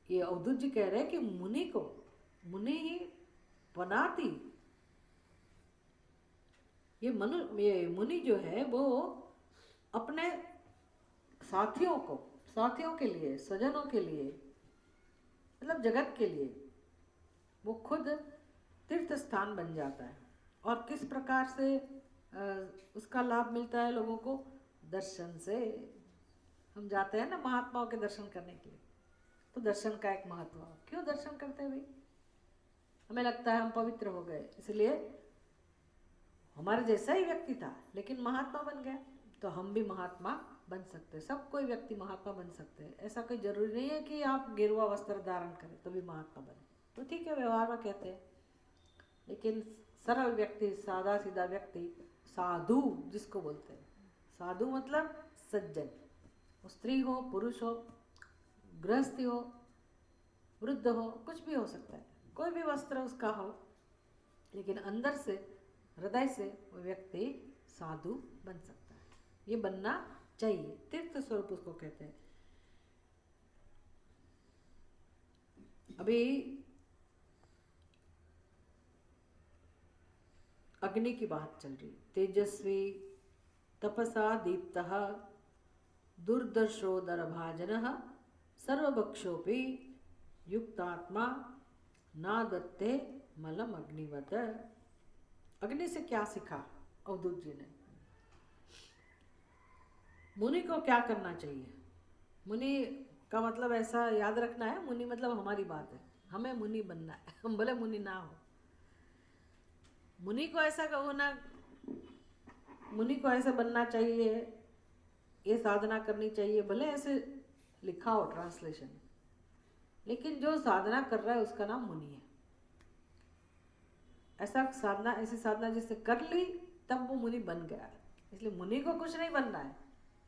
ये अवधूत जी कह रहे हैं कि मुनि ही बनाती। ये मुनि जो है वो अपने साथियों के लिए, स्वजनों के लिए, मतलब जगत के लिए, वो खुद तीर्थ स्थान बन जाता है। और किस प्रकार से उसका लाभ मिलता है लोगों को? दर्शन से। हम जाते हैं ना महात्माओं के दर्शन करने के लिए, तो दर्शन का एक महत्व। क्यों दर्शन करते हैं भाई? हमें लगता है हम पवित्र हो गए, इसलिए हमारे जैसा ही व्यक्ति था लेकिन महात्मा बन गया, तो हम भी महात्मा बन सकते हैं। सब कोई व्यक्ति महात्मा बन सकते हैं। ऐसा कोई जरूरी नहीं है कि आप गेरुआ वस्त्र धारण करें तो भी महात्मा बने। तो ठीक है, व्यवहार में कहते हैं, लेकिन सरल व्यक्ति, सादा सीधा व्यक्ति, साधु जिसको बोलते हैं, साधु मतलब सज्जन, स्त्री हो, पुरुष हो, गृहस्थी हो, वृद्ध हो, कुछ भी हो सकता है, कोई भी वस्त्र उसका हो, लेकिन अंदर से, हृदय से वो व्यक्ति साधु बन सकता है। ये बनना चाहिए। तीर्थ स्वरूप उसको कहते हैं। अभी अग्नि की बात चल रही। तेजस्वी तपसा दीप्तः दुर्दर्शोदरभाजनः सर्वभक्षोपि युक्तात्मा नादत्ते मलम अग्निवत। अग्नि से क्या सीखा अवधूत जी ने? मुनि को क्या करना चाहिए? मुनि का मतलब ऐसा याद रखना है, मुनि मतलब हमारी बात है, हमें मुनि बनना है। हम भले मुनि ना हो, मुनि को ऐसा होना, मुनि को ऐसे बनना चाहिए, ये साधना करनी चाहिए, भले ऐसे लिखा हो ट्रांसलेशन, लेकिन जो साधना कर रहा है उसका नाम मुनि है। ऐसा साधना, ऐसी साधना जिसने कर ली तब वो मुनि बन गया। इसलिए मुनि को कुछ नहीं बनना है,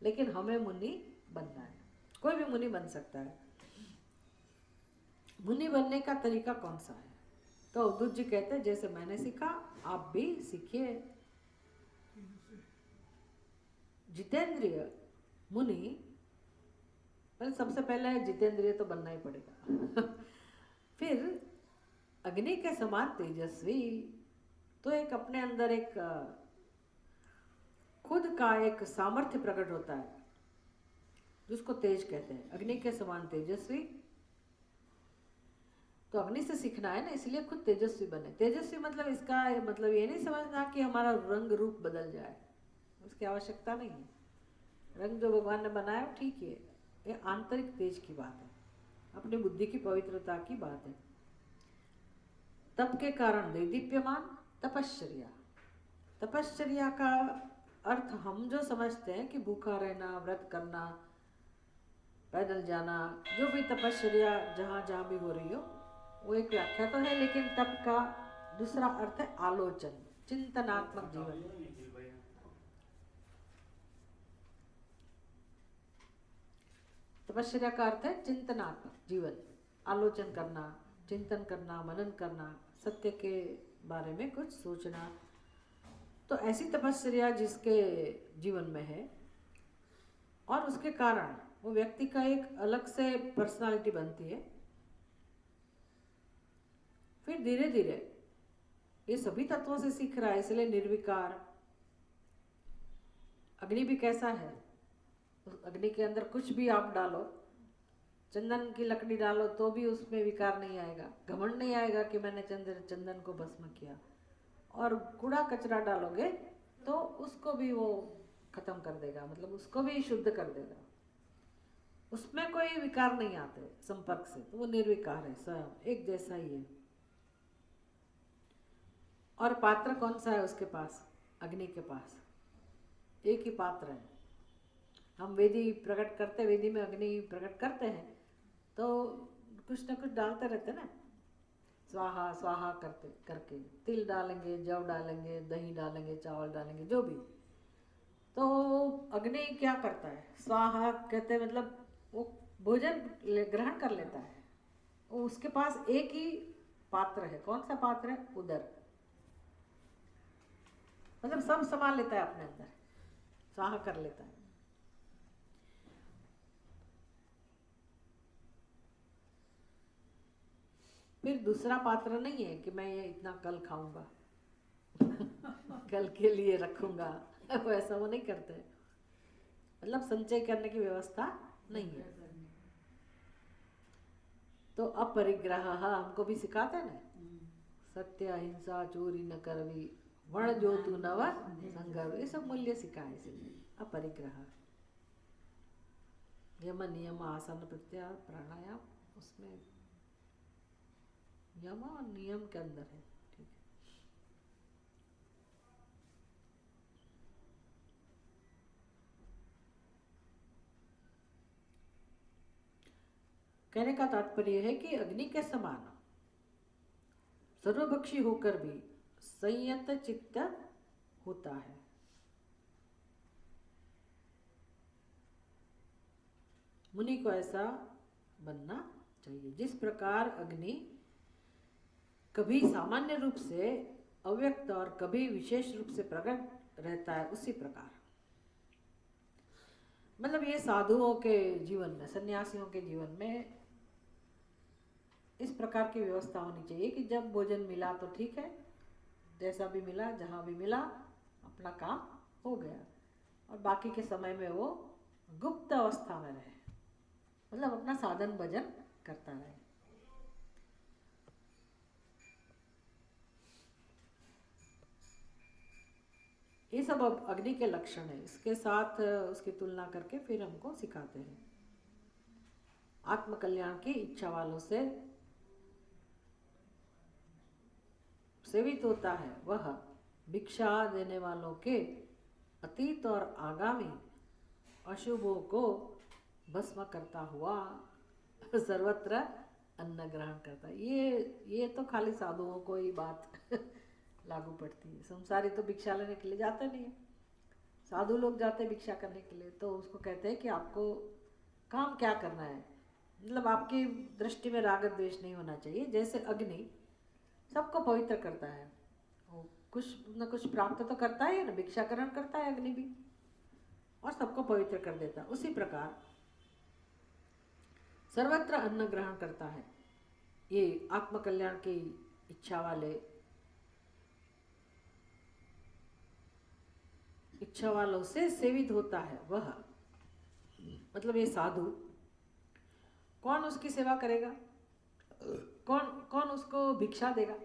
लेकिन हमें मुनि बनना है। कोई भी मुनि बन सकता है। मुनि बनने का तरीका कौन सा है? तो अवधूत जी कहते हैं जैसे मैंने सीखा आप भी सीखिए। जितेंद्रिय मुनि, पर सबसे पहले जितेंद्रिय तो बनना ही पड़ेगा। फिर अग्नि के समान तेजस्वी, तो एक अपने अंदर एक खुद का एक सामर्थ्य प्रकट होता है जिसको तेज कहते हैं। अग्नि के समान तेजस्वी, तो अग्नि से सीखना है ना, इसलिए खुद तेजस्वी बने। तेजस्वी मतलब इसका मतलब ये नहीं समझना कि हमारा रंग रूप बदल जाए, उसकी आवश्यकता नहीं है। रंग जो भगवान ने बनाया वो ठीक है, ये आंतरिक तेज की बात है, अपनी बुद्धि की पवित्रता की बात है। तप के कारण दैदीप्यमान तपश्चर्या। तपश्चर्या का अर्थ हम जो समझते हैं कि भूखा रहना, व्रत करना, पैदल जाना, जो भी तपश्चर्या जहाँ जहाँ भी हो रही हो, वो एक व्याख्या तो है, लेकिन तप का दूसरा अर्थ है आलोचन, चिंतनात्मक जीवन। तपश्चर्या का अर्थ है चिंतनात्मक जीवन, आलोचन करना, चिंतन करना, मनन करना, सत्य के बारे में कुछ सोचना। तो ऐसी तपश्चर्या जिसके जीवन में है और उसके कारण वो व्यक्ति का एक अलग से पर्सनालिटी बनती है। फिर धीरे धीरे ये सभी तत्वों से सीख रहा है, इसलिए निर्विकार। अग्नि भी कैसा है, उस अग्नि के अंदर कुछ भी आप डालो, चंदन की लकड़ी डालो तो भी उसमें विकार नहीं आएगा, घमंड नहीं आएगा कि मैंने चंदन को भस्म किया। और कूड़ा कचरा डालोगे तो उसको भी वो खत्म कर देगा, मतलब उसको भी शुद्ध कर देगा, उसमें कोई विकार नहीं आते संपर्क से, तो वो निर्विकार है, स्वयं एक जैसा ही है। और पात्र कौन सा है उसके पास? अग्नि के पास एक ही पात्र है। हम वेदी प्रकट करते, वेदी में अग्नि प्रकट करते हैं तो कुछ ना कुछ डालते रहते ना, स्वाहा स्वाहा करते करके, तिल डालेंगे, जव डालेंगे, दही डालेंगे, चावल डालेंगे, जो भी। तो अग्नि क्या करता है? स्वाहा कहते हैं मतलब वो भोजन ग्रहण कर लेता है। वो उसके पास एक ही पात्र है। कौन सा पात्र है? उदर, मतलब सब संभाल लेता है अपने अंदर, स्वाहा कर लेता है। फिर दूसरा पात्र नहीं है कि मैं ये इतना कल खाऊंगा कल के लिए रखूंगा, वैसा वो नहीं करते, मतलब संचय करने की व्यवस्था नहीं है। तो अपरिग्रह हमको भी सिखाते हैं ना, सत्य, अहिंसा, चोरी न करवी, वण जो तू नव संगर्व, ये सब मूल्य सिखाए। इसलिए अपरिग्रह, यम नियम आसन प्रत्याहार प्राणायाम, उसमें यम और नियम के अंदर है, ठीक है। कहने का तात्पर्य है कि अग्नि के समान सर्वभक्षी होकर भी संयत चित्त होता है। मुनि को ऐसा बनना चाहिए। जिस प्रकार अग्नि कभी सामान्य रूप से अव्यक्त और कभी विशेष रूप से प्रकट रहता है, उसी प्रकार मतलब ये साधुओं के जीवन में, सन्यासियों के जीवन में इस प्रकार की व्यवस्था होनी चाहिए कि जब भोजन मिला तो ठीक है, जैसा भी मिला, जहाँ भी मिला, अपना काम हो गया, और बाकी के समय में वो गुप्त अवस्था में रहे, मतलब अपना साधन भजन करता रहे। ये सब अब अग्नि के लक्षण है, इसके साथ उसकी तुलना करके फिर हमको सिखाते हैं। आत्म कल्याण की इच्छा वालों से सेवित होता है, वह भिक्षा देने वालों के अतीत और आगामी अशुभों को भस्म करता हुआ सर्वत्र अन्न ग्रहण करता है। ये तो खाली साधुओं को ही बात लागू पड़ती है। संसारी तो भिक्षा लेने के लिए जाते नहीं है, साधु लोग जाते हैं भिक्षा करने के लिए। तो उसको कहते हैं कि आपको काम क्या करना है, मतलब आपकी दृष्टि में राग द्वेष नहीं होना चाहिए। जैसे अग्नि सबको पवित्र करता है, वो कुछ न कुछ प्राप्त तो करता है ना, भिक्षाकरण करता है अग्नि भी, और सबको पवित्र कर देता है। उसी प्रकार सर्वत्र अन्न ग्रहण करता है। ये आत्मकल्याण की इच्छा वालों से सेवित होता है वह, मतलब ये साधु। कौन उसकी सेवा करेगा, कौन उसको भिक्षा देगा?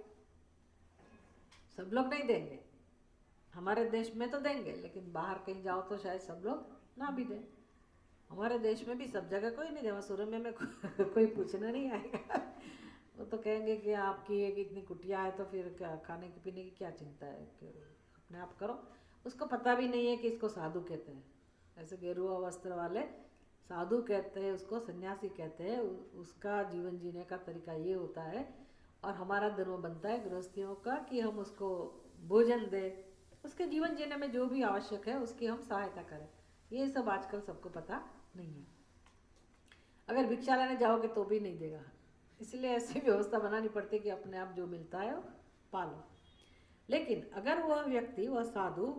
सब लोग नहीं देंगे। हमारे देश में तो देंगे, लेकिन बाहर कहीं जाओ तो शायद सब लोग ना भी दें। हमारे देश में भी सब जगह कोई नहीं देगा। सूर्य में कोई पूछने नहीं आएगा। वो तो कहेंगे कि आपकी एक इतनी कुटिया है तो फिर क्या खाने की पीने की क्या चिंता है, कि अपने आप करो। उसको पता भी नहीं है कि इसको साधु कहते हैं। ऐसे गेरुआ वस्त्र वाले साधु कहते हैं, उसको सन्यासी कहते हैं। उसका जीवन जीने का तरीका ये होता है, और हमारा धर्म बनता है गृहस्थियों का कि हम उसको भोजन दें, उसके जीवन जीने में जो भी आवश्यक है उसकी हम सहायता करें। ये सब आजकल सबको पता नहीं है। अगर भिक्षा लेने जाओगे तो भी नहीं देगा, इसलिए ऐसी व्यवस्था बनानी पड़ती है कि अपने आप जो मिलता है वो पालो। लेकिन अगर वह व्यक्ति, वह साधु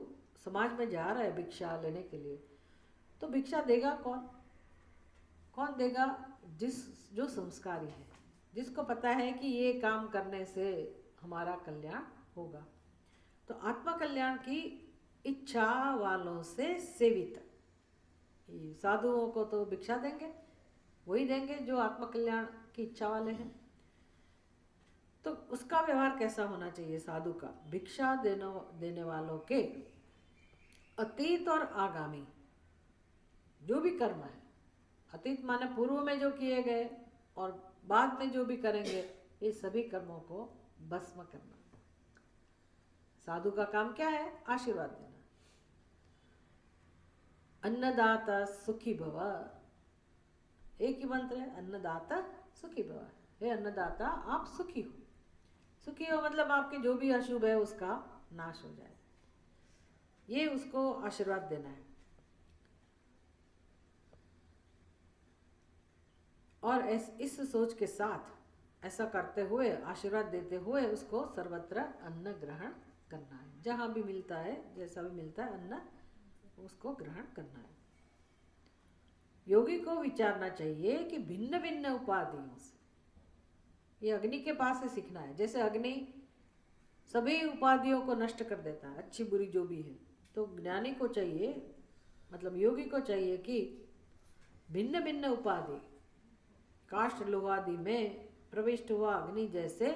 समाज में जा रहा है भिक्षा लेने के लिए, तो भिक्षा देगा कौन देगा? जो संस्कारी है, जिसको पता है कि ये काम करने से हमारा कल्याण होगा। तो आत्मा कल्याण की इच्छा वालों से सेवित साधुओं को तो भिक्षा देंगे, वही देंगे जो आत्म कल्याण की इच्छा वाले हैं। तो उसका व्यवहार कैसा होना चाहिए साधु का? भिक्षा देने वालों के अतीत और आगामी जो भी कर्म है, अतीत माने पूर्व में जो किए गए और बाद में जो भी करेंगे, ये सभी कर्मों को भस्म करना। साधु का काम क्या है? आशीर्वाद देना। अन्नदाता सुखी भव, एक ही मंत्र है, अन्नदाता सुखी भव। हे अन्नदाता आप सुखी हो। सुखी हो मतलब आपके जो भी अशुभ है उसका नाश हो जाए, ये उसको आशीर्वाद देना है। और इस सोच के साथ ऐसा करते हुए, आशीर्वाद देते हुए उसको सर्वत्र अन्न ग्रहण करना है। जहाँ भी मिलता है, जैसा भी मिलता है अन्न, उसको ग्रहण करना है। योगी को विचारना चाहिए कि भिन्न भिन्न उपाधियों से, ये अग्नि के पास से सीखना है। जैसे अग्नि सभी उपाधियों को नष्ट कर देता है, अच्छी बुरी जो भी है, तो ज्ञानी को चाहिए, मतलब योगी को चाहिए कि भिन्न भिन्न उपाधि, काष्ठ लोहादि में प्रविष्ट हुआ अग्नि जैसे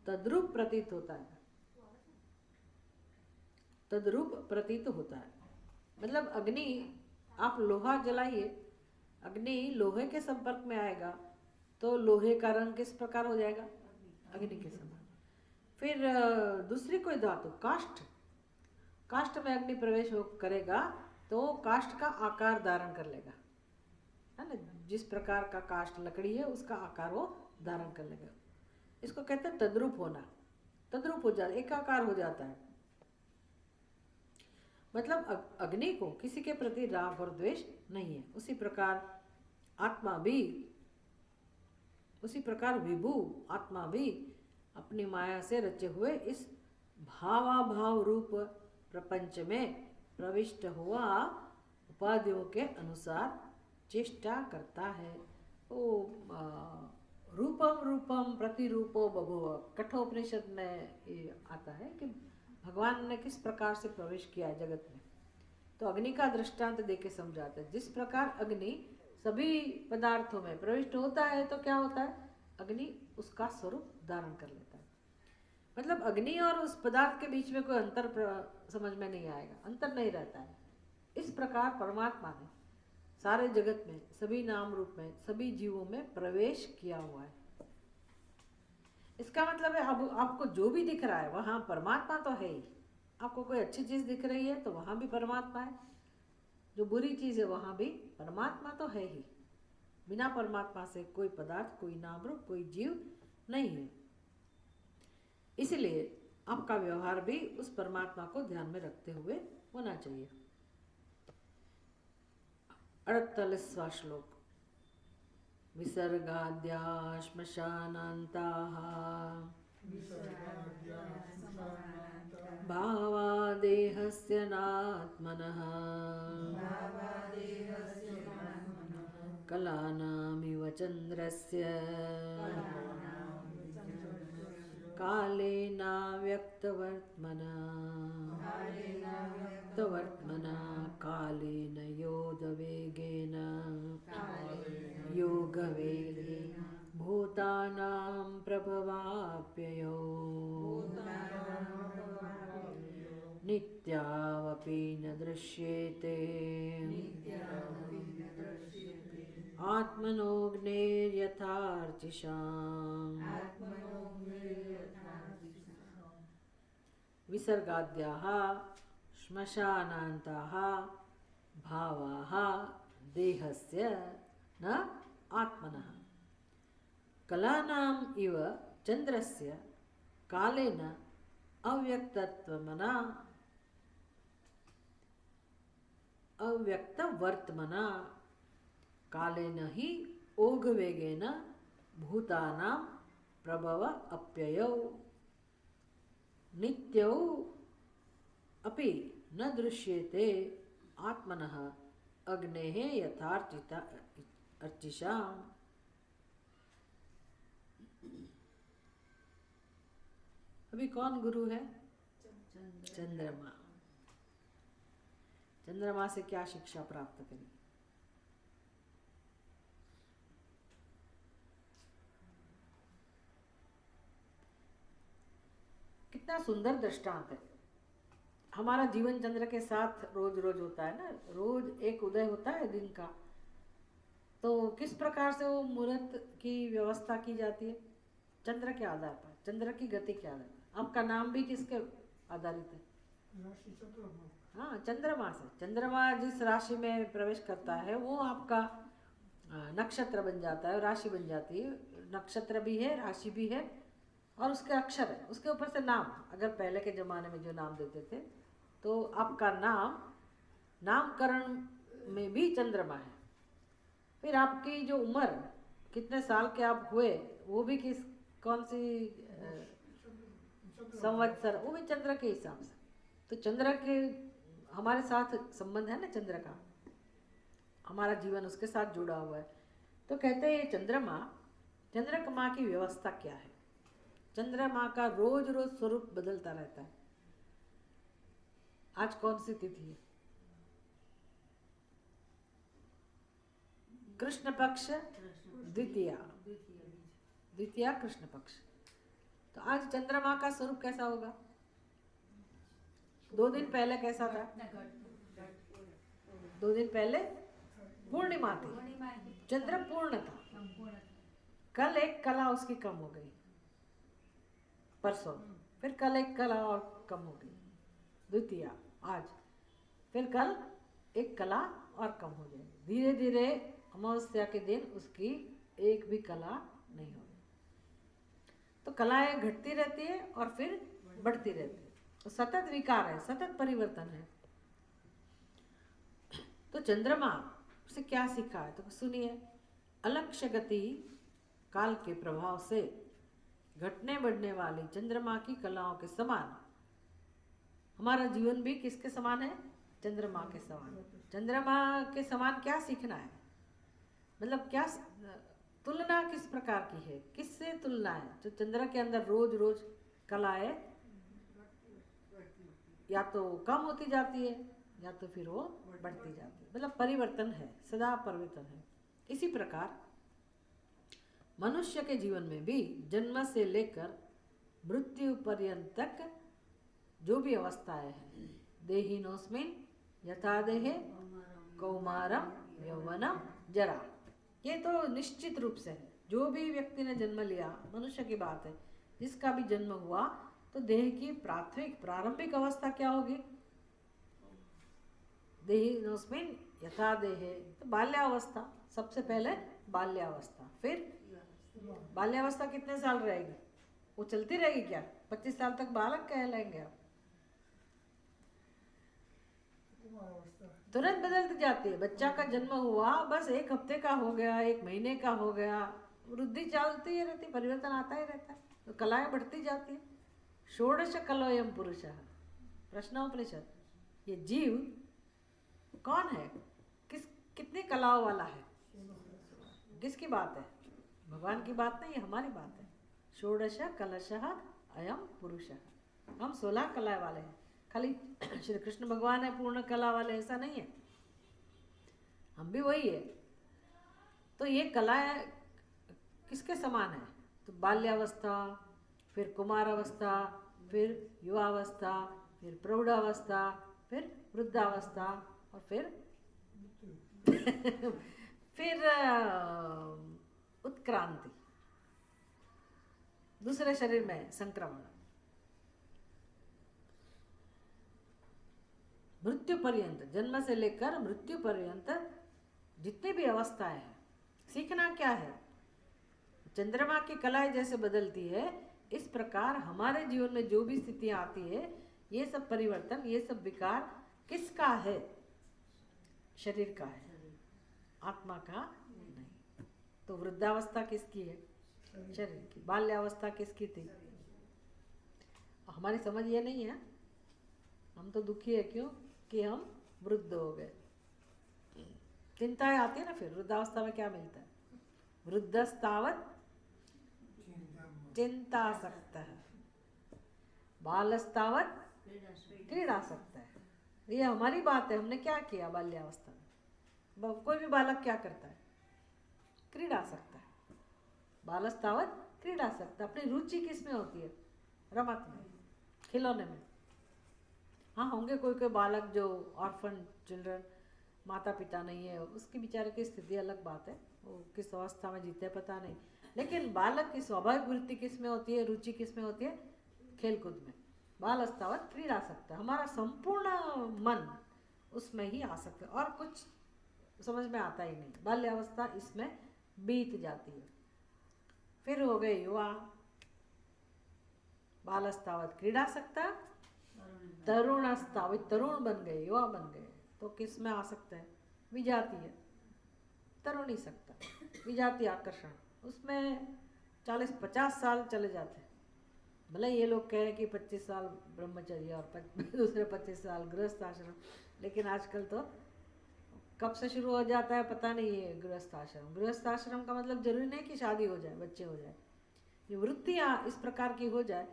तद्रूप प्रतीत होता है, तद्रूप प्रतीत होता है। मतलब अग्नि, आप लोहा जलाइए, अग्नि लोहे के संपर्क में आएगा तो लोहे का रंग किस प्रकार हो जाएगा? अग्नि के समान। फिर दूसरी कोई धातु, काष्ठ में अग्नि प्रवेश करेगा तो काष्ठ का आकार धारण कर लेगा, है ना। जिस प्रकार का काष्ठ लकड़ी है उसका आकार वो धारण कर लेगा। इसको कहते हैं तद्रूप होना। तद्रूप हो जाता, एकाकार हो जाता है। मतलब अग्नि को किसी के प्रति राग और द्वेष नहीं है। उसी प्रकार आत्मा भी, उसी प्रकार विभु आत्मा भी अपनी माया से रचे हुए इस भावाभाव रूप प्रपंच में प्रविष्ट हुआ उपाधियों के अनुसार चेष्टा करता है। वो रूपम रूपम प्रतिरूपो बभुव, कठोपनिषद में ये आता है कि भगवान ने किस प्रकार से प्रवेश किया है जगत में। तो अग्नि का दृष्टांत देके समझाते हैं। जिस प्रकार अग्नि सभी पदार्थों में प्रविष्ट होता है तो क्या होता है? अग्नि उसका स्वरूप धारण कर लेता है। मतलब अग्नि और उस पदार्थ के बीच में कोई अंतर समझ में नहीं आएगा, अंतर नहीं रहता है। इस प्रकार परमात्मा ने सारे जगत में, सभी नाम रूप में, सभी जीवों में प्रवेश किया हुआ है। इसका मतलब है अब आपको जो भी दिख रहा है वहाँ परमात्मा तो है ही। आपको कोई अच्छी चीज़ दिख रही है तो वहाँ भी परमात्मा है, जो बुरी चीज़ है वहाँ भी परमात्मा तो है ही। बिना परमात्मा से कोई पदार्थ, कोई नाम रूप, कोई जीव नहीं है। इसलिए आपका व्यवहार भी उस परमात्मा को ध्यान में रखते हुए होना चाहिए। 48वां श्लोक। विसर्गाद्या श्मशानान्ताः भावा देहस्य नात्मनः कलानामिव चन्द्रस्य कालेनाव्यक्तवर्त्मना कालेन योगवेगेन भूतानां प्रभवाप्ययो नित्यावपि न दृश्येते आत्मनोऽग्नेर्यथार्चिषाम्। विसर्गाद्याः श्मशानान्ताः भावाः देहस्य न आत्मनः कलानाम् इव चन्द्रस्य कालेन अव्यक्तवर्त्मना कालेन हि ओघवेगेन भूतानां प्रभव अप्ययौ नित्यौ अपि न दृश्येते आत्मनः अग्नेः यथार्चिषाम्। अभी कौन गुरु है? चंद्रमा। चंद्रमा से क्या शिक्षा प्राप्त करी? कितना सुंदर दृष्टांत है। हमारा जीवन चंद्र के साथ रोज रोज होता है ना, रोज एक उदय होता है दिन का। तो किस प्रकार से वो मुहूर्त की व्यवस्था की जाती है? चंद्र के आधार पर, चंद्र की गति के आधार पर। आपका नाम भी किसके आधारित है? हाँ, चंद्रमा से। चंद्रमा जिस राशि में प्रवेश करता है वो आपका नक्षत्र बन जाता है, राशि बन जाती है। नक्षत्र भी है, राशि भी है और उसके अक्षर है, उसके ऊपर से नाम। अगर पहले के ज़माने में जो नाम देते थे तो आपका नामकरण में भी चंद्रमा है। फिर आपकी जो उम्र, कितने साल के आप हुए, वो भी कौन सी संवत्सर, वो भी चंद्र के हिसाब से। तो चंद्र के हमारे साथ संबंध है ना, चंद्र का हमारा जीवन उसके साथ जुड़ा हुआ है। तो कहते हैं चंद्रमा की व्यवस्था क्या है? चंद्रमा का रोज रोज स्वरूप बदलता रहता है। आज कौन सी तिथि है? कृष्ण पक्ष द्वितीया कृष्ण पक्ष। तो आज चंद्रमा का स्वरूप कैसा होगा? 2 दिन पहले कैसा था? 2 दिन पहले पूर्णिमा थी, चंद्र पूर्ण था। कल एक कला उसकी कम हो गई, परसों फिर कल एक कला और कम हो गई, द्वितीया आज, फिर कल एक कला और कम हो जाएगी। धीरे धीरे अमावस्या के दिन उसकी एक भी कला नहीं होगी। तो कलाएं घटती रहती है और फिर बढ़ती रहती है। तो सतत विकार है, सतत परिवर्तन है। तो चंद्रमा से क्या सीखा है? तो सुनिए। अलक्ष्य गति काल के प्रभाव से घटने बढ़ने वाली चंद्रमा की कलाओं के समान हमारा जीवन भी किसके समान है? चंद्रमा के समान। चंद्रमा के समान क्या सीखना है? मतलब क्या तुलना किस प्रकार की है? किससे तुलना है? जो चंद्र के अंदर रोज रोज कलाएं या तो कम होती जाती है या तो फिर वो बढ़ती जाती है। मतलब परिवर्तन है, सदा परिवर्तन है। इसी प्रकार मनुष्य के जीवन में भी जन्म से लेकर मृत्यु पर्यंत तक जो भी अवस्थाएं हैं, देहिनोस्मिन् यथा देहे कौमारम यौवनम जरा। ये तो निश्चित रूप से है, जो भी व्यक्ति ने जन्म लिया, मनुष्य की बात है, जिसका भी जन्म हुआ तो देह की प्रारंभिक अवस्था क्या होगी? देहिनोस्मिन् यथा देहे, तो बाल्यावस्था सबसे पहले, बाल्यावस्था। फिर बाल्यावस्था कितने साल रहेगी? वो चलती रहेगी क्या? 25 साल तक बालक कहलाएंगे आप? तुरंत बदलती जाती है। बच्चा का जन्म हुआ, बस 1 हफ्ते का हो गया, 1 महीने का हो गया, वृद्धि चलती ही रहती, परिवर्तन आता ही रहता है, तो कलाएं बढ़ती जाती है। षोडश कलोयम पुरुषः, प्रश्नोपनिषद। ये जीव कौन है? कितनी कलाओं वाला है? किसकी बात है? भगवान की बात नहीं, हमारी बात है। षोडश कलशः अयम पुरुषः। हम 16 कला वाले हैं। खाली श्री कृष्ण भगवान है पूर्ण कला वाले, ऐसा नहीं है, हम भी वही है। तो ये कला किसके समान है? तो बाल्यावस्था, फिर कुमारावस्था, फिर युवावस्था, फिर प्रौढ़ावस्था, फिर वृद्धावस्था, और फिर फिर उत्क्रांति, दूसरे शरीर में संक्रमण, मृत्यु पर्यंत, जन्म से लेकर मृत्यु पर्यंत जितनी भी अवस्थाएं हैं। सीखना क्या है? चंद्रमा की कलाएं जैसे बदलती है, इस प्रकार हमारे जीवन में जो भी स्थितियां आती है, ये सब परिवर्तन, ये सब विकार किसका है? शरीर का है, आत्मा का नहीं। तो वृद्धावस्था किसकी है? शरीर की। बाल्यावस्था किसकी थी? हमारी समझ ये नहीं है, हम तो दुखी है। क्यों? कि हम वृद्ध हो गए। चिंताएं आती है ना। फिर वृद्धावस्था में क्या मिलता है? वृद्धस्तावत चिंतासक्त है, बालस्तावत क्रीड़ासक्त है। ये हमारी बात है, हमने क्या किया बाल्यावस्था में? कोई भी बालक क्या करता है? क्रीड़ासक्त है। बालस्तावत क्रीड़ासक्त। अपनी रुचि किस में होती है? रमत में, खिलौने में। हाँ, होंगे कोई कोई बालक जो ऑर्फन चिल्ड्रन, माता पिता नहीं है, उसकी बेचारे की स्थिति अलग बात है, वो किस अवस्था में जीते पता नहीं। लेकिन बालक की स्वाभाविक वृत्ति किस में होती है? रुचि किस में होती है? खेलकूद में। बालस्तावत क्रीड़ासक्त। हमारा संपूर्ण मन उसमें ही आ सकता है, और कुछ समझ में आता ही नहीं। बाल्यावस्था इसमें बीत जाती है। फिर हो गए युवा, बालस्तावत क्रीड़ासक्त, तरुणास्तावत, तरुण बन गए, युवा बन गए, तो किस में आ सकता है? विजातीय, तरुणी सकता, विजातीय आकर्षण, उसमें 40-50 साल चले जाते हैं। भले ये लोग कहें कि 25 साल ब्रह्मचर्य और दूसरे 25 साल गृहस्थ आश्रम, लेकिन आजकल तो कब से शुरू हो जाता है पता नहीं है गृहस्थ आश्रम। गृहस्थ आश्रम का मतलब जरूरी नहीं कि शादी हो जाए, बच्चे हो जाए, ये वृत्तियाँ इस प्रकार की हो जाए।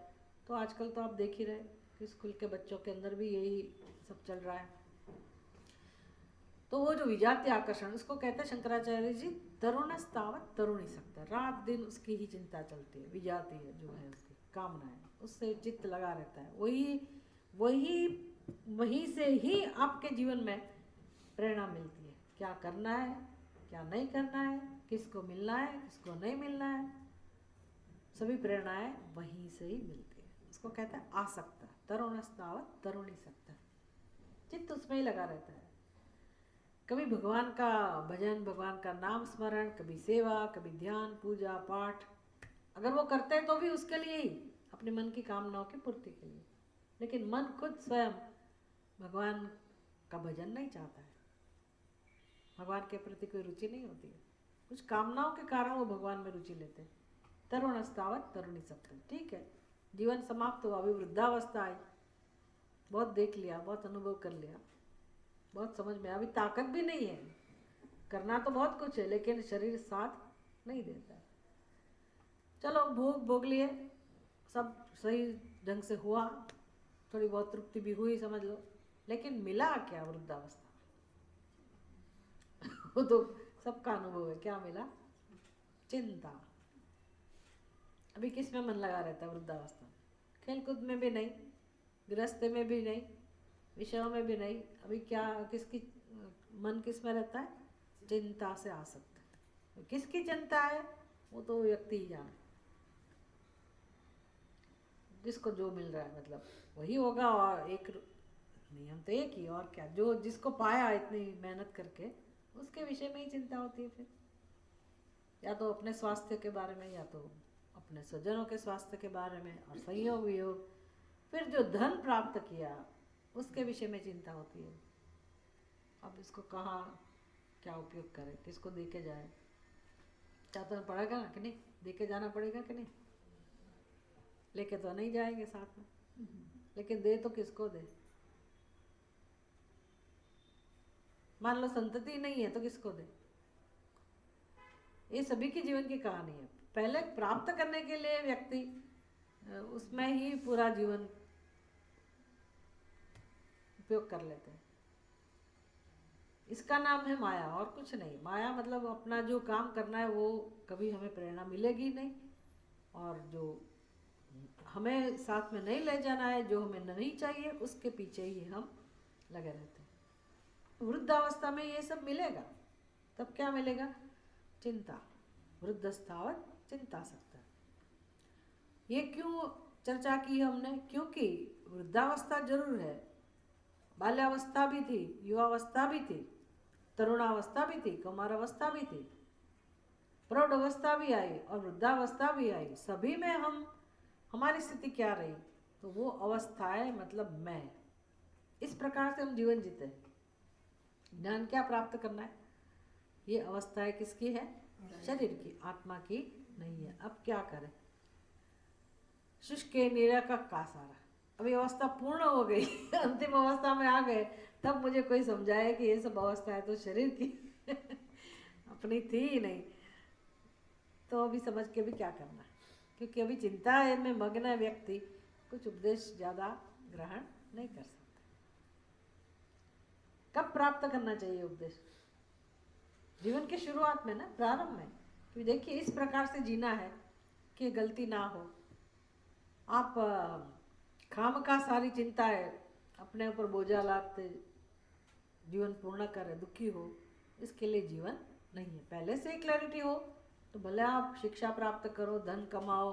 तो आजकल तो आप देख ही रहे कि स्कूल के बच्चों के अंदर भी यही सब चल रहा है। तो वो जो विजातीय आकर्षण, उसको कहते हैं शंकराचार्य जी तरुणस्तावत तरुणी सकता। रात दिन उसकी ही चिंता चलती है, विजातीय जो है उसकी कामनाएं, उससे चित्त लगा रहता है। वही से ही आपके जीवन में प्रेरणा मिलती है, क्या करना है, क्या नहीं करना है, किसको मिलना है, किसको नहीं मिलना है, सभी प्रेरणाएं वहीं से ही मिलती है। उसको कहते हैं आसक्त, तरुणस्तावत तरुणी सकता। चित्त उसमें ही लगा रहता है। कभी भगवान का भजन, भगवान का नाम स्मरण, कभी सेवा, कभी ध्यान, पूजा पाठ, अगर वो करते हैं तो भी उसके लिए ही, अपने मन की कामनाओं की पूर्ति के लिए। लेकिन मन खुद स्वयं भगवान का भजन नहीं चाहता है, भगवान के प्रति कोई रुचि नहीं होती है, कुछ कामनाओं के कारण वो भगवान में रुचि लेते हैं। तरुणस्तावत तरुणी सकते। ठीक है, जीवन समाप्त हुआ, अभी वृद्धावस्था आई, बहुत देख लिया, बहुत अनुभव कर लिया, बहुत समझ में, अभी ताकत भी नहीं है, करना तो बहुत कुछ है, लेकिन शरीर साथ नहीं देता है। चलो भोग लिए, सब सही ढंग से हुआ, थोड़ी बहुत तृप्ति भी हुई समझ लो, लेकिन मिला क्या वृद्धावस्था? वो तो सबका अनुभव है, क्या मिला? चिंता। अभी किस में मन लगा रहता है वृद्धावस्था? खेलकूद में भी नहीं, गृहस्थ में भी नहीं, विषयों में भी नहीं। अभी क्या, किसकी मन किस में रहता है? चिंता से आसक्त। किसकी चिंता है वो तो व्यक्ति ही जाने, जिसको जो मिल रहा है मतलब वही होगा। और एक नियम तो एक ही, और क्या, जो जिसको पाया इतनी मेहनत करके उसके विषय में ही चिंता होती है। फिर या तो अपने स्वास्थ्य के बारे में, या तो अपने स्वजनों के स्वास्थ्य के बारे में, और संयोग वियोग। फिर जो धन प्राप्त किया उसके विषय में चिंता होती है। अब इसको कहाँ क्या उपयोग करें, किसको दे के जाए, चाहता तो पड़ेगा ना कि नहीं, दे के जाना पड़ेगा कि नहीं। लेके तो नहीं जाएंगे साथ में, लेकिन दे तो किसको दे। मान लो संतति नहीं है तो किसको दे। ये सभी की जीवन की कहानी है। पहले प्राप्त करने के लिए व्यक्ति उसमें ही पूरा जीवन उपयोग कर लेते हैं। इसका नाम है माया, और कुछ नहीं। माया मतलब अपना जो काम करना है वो कभी हमें प्रेरणा मिलेगी नहीं, और जो हमें साथ में नहीं ले जाना है, जो हमें नहीं चाहिए, उसके पीछे ही हम लगे रहते हैं। वृद्धावस्था में ये सब मिलेगा, तब क्या मिलेगा? चिंता। वृद्धस्थावत चिंता सकता। ये क्यों चर्चा की हमने? क्योंकि वृद्धावस्था जरूर है, बाल्यावस्था भी थी, युवावस्था भी थी, तरुणावस्था भी थी, कौमारावस्था भी थी, प्रौढ़ अवस्था भी आई और वृद्धावस्था भी आई। सभी में हमारी स्थिति क्या रही? तो वो अवस्थाएं मतलब मैं, इस प्रकार से हम जीवन जीते हैं। ज्ञान क्या प्राप्त करना है? ये अवस्थाएं किसकी है? शरीर की, आत्मा की नहीं है। अब क्या करें? शुष्क निरकक का सारा, अभी अवस्था पूर्ण हो गई अंतिम अवस्था में आ गए, तब मुझे कोई समझाए कि ये सब अवस्थाएं तो शरीर की अपनी थी ही नहीं। तो अभी समझ के भी क्या करना, क्योंकि अभी चिंता में मग्न व्यक्ति कुछ उपदेश ज़्यादा ग्रहण नहीं कर सकता। कब प्राप्त करना चाहिए उपदेश? जीवन की शुरुआत में ना, प्रारंभ में, कि देखिए इस प्रकार से जीना है कि गलती ना हो। आप खामखा सारी चिंता है अपने ऊपर बोझा लादते जीवन पूर्ण करें, दुखी हो, इसके लिए जीवन नहीं है। पहले से ही क्लैरिटी हो तो भले आप शिक्षा प्राप्त करो, धन कमाओ,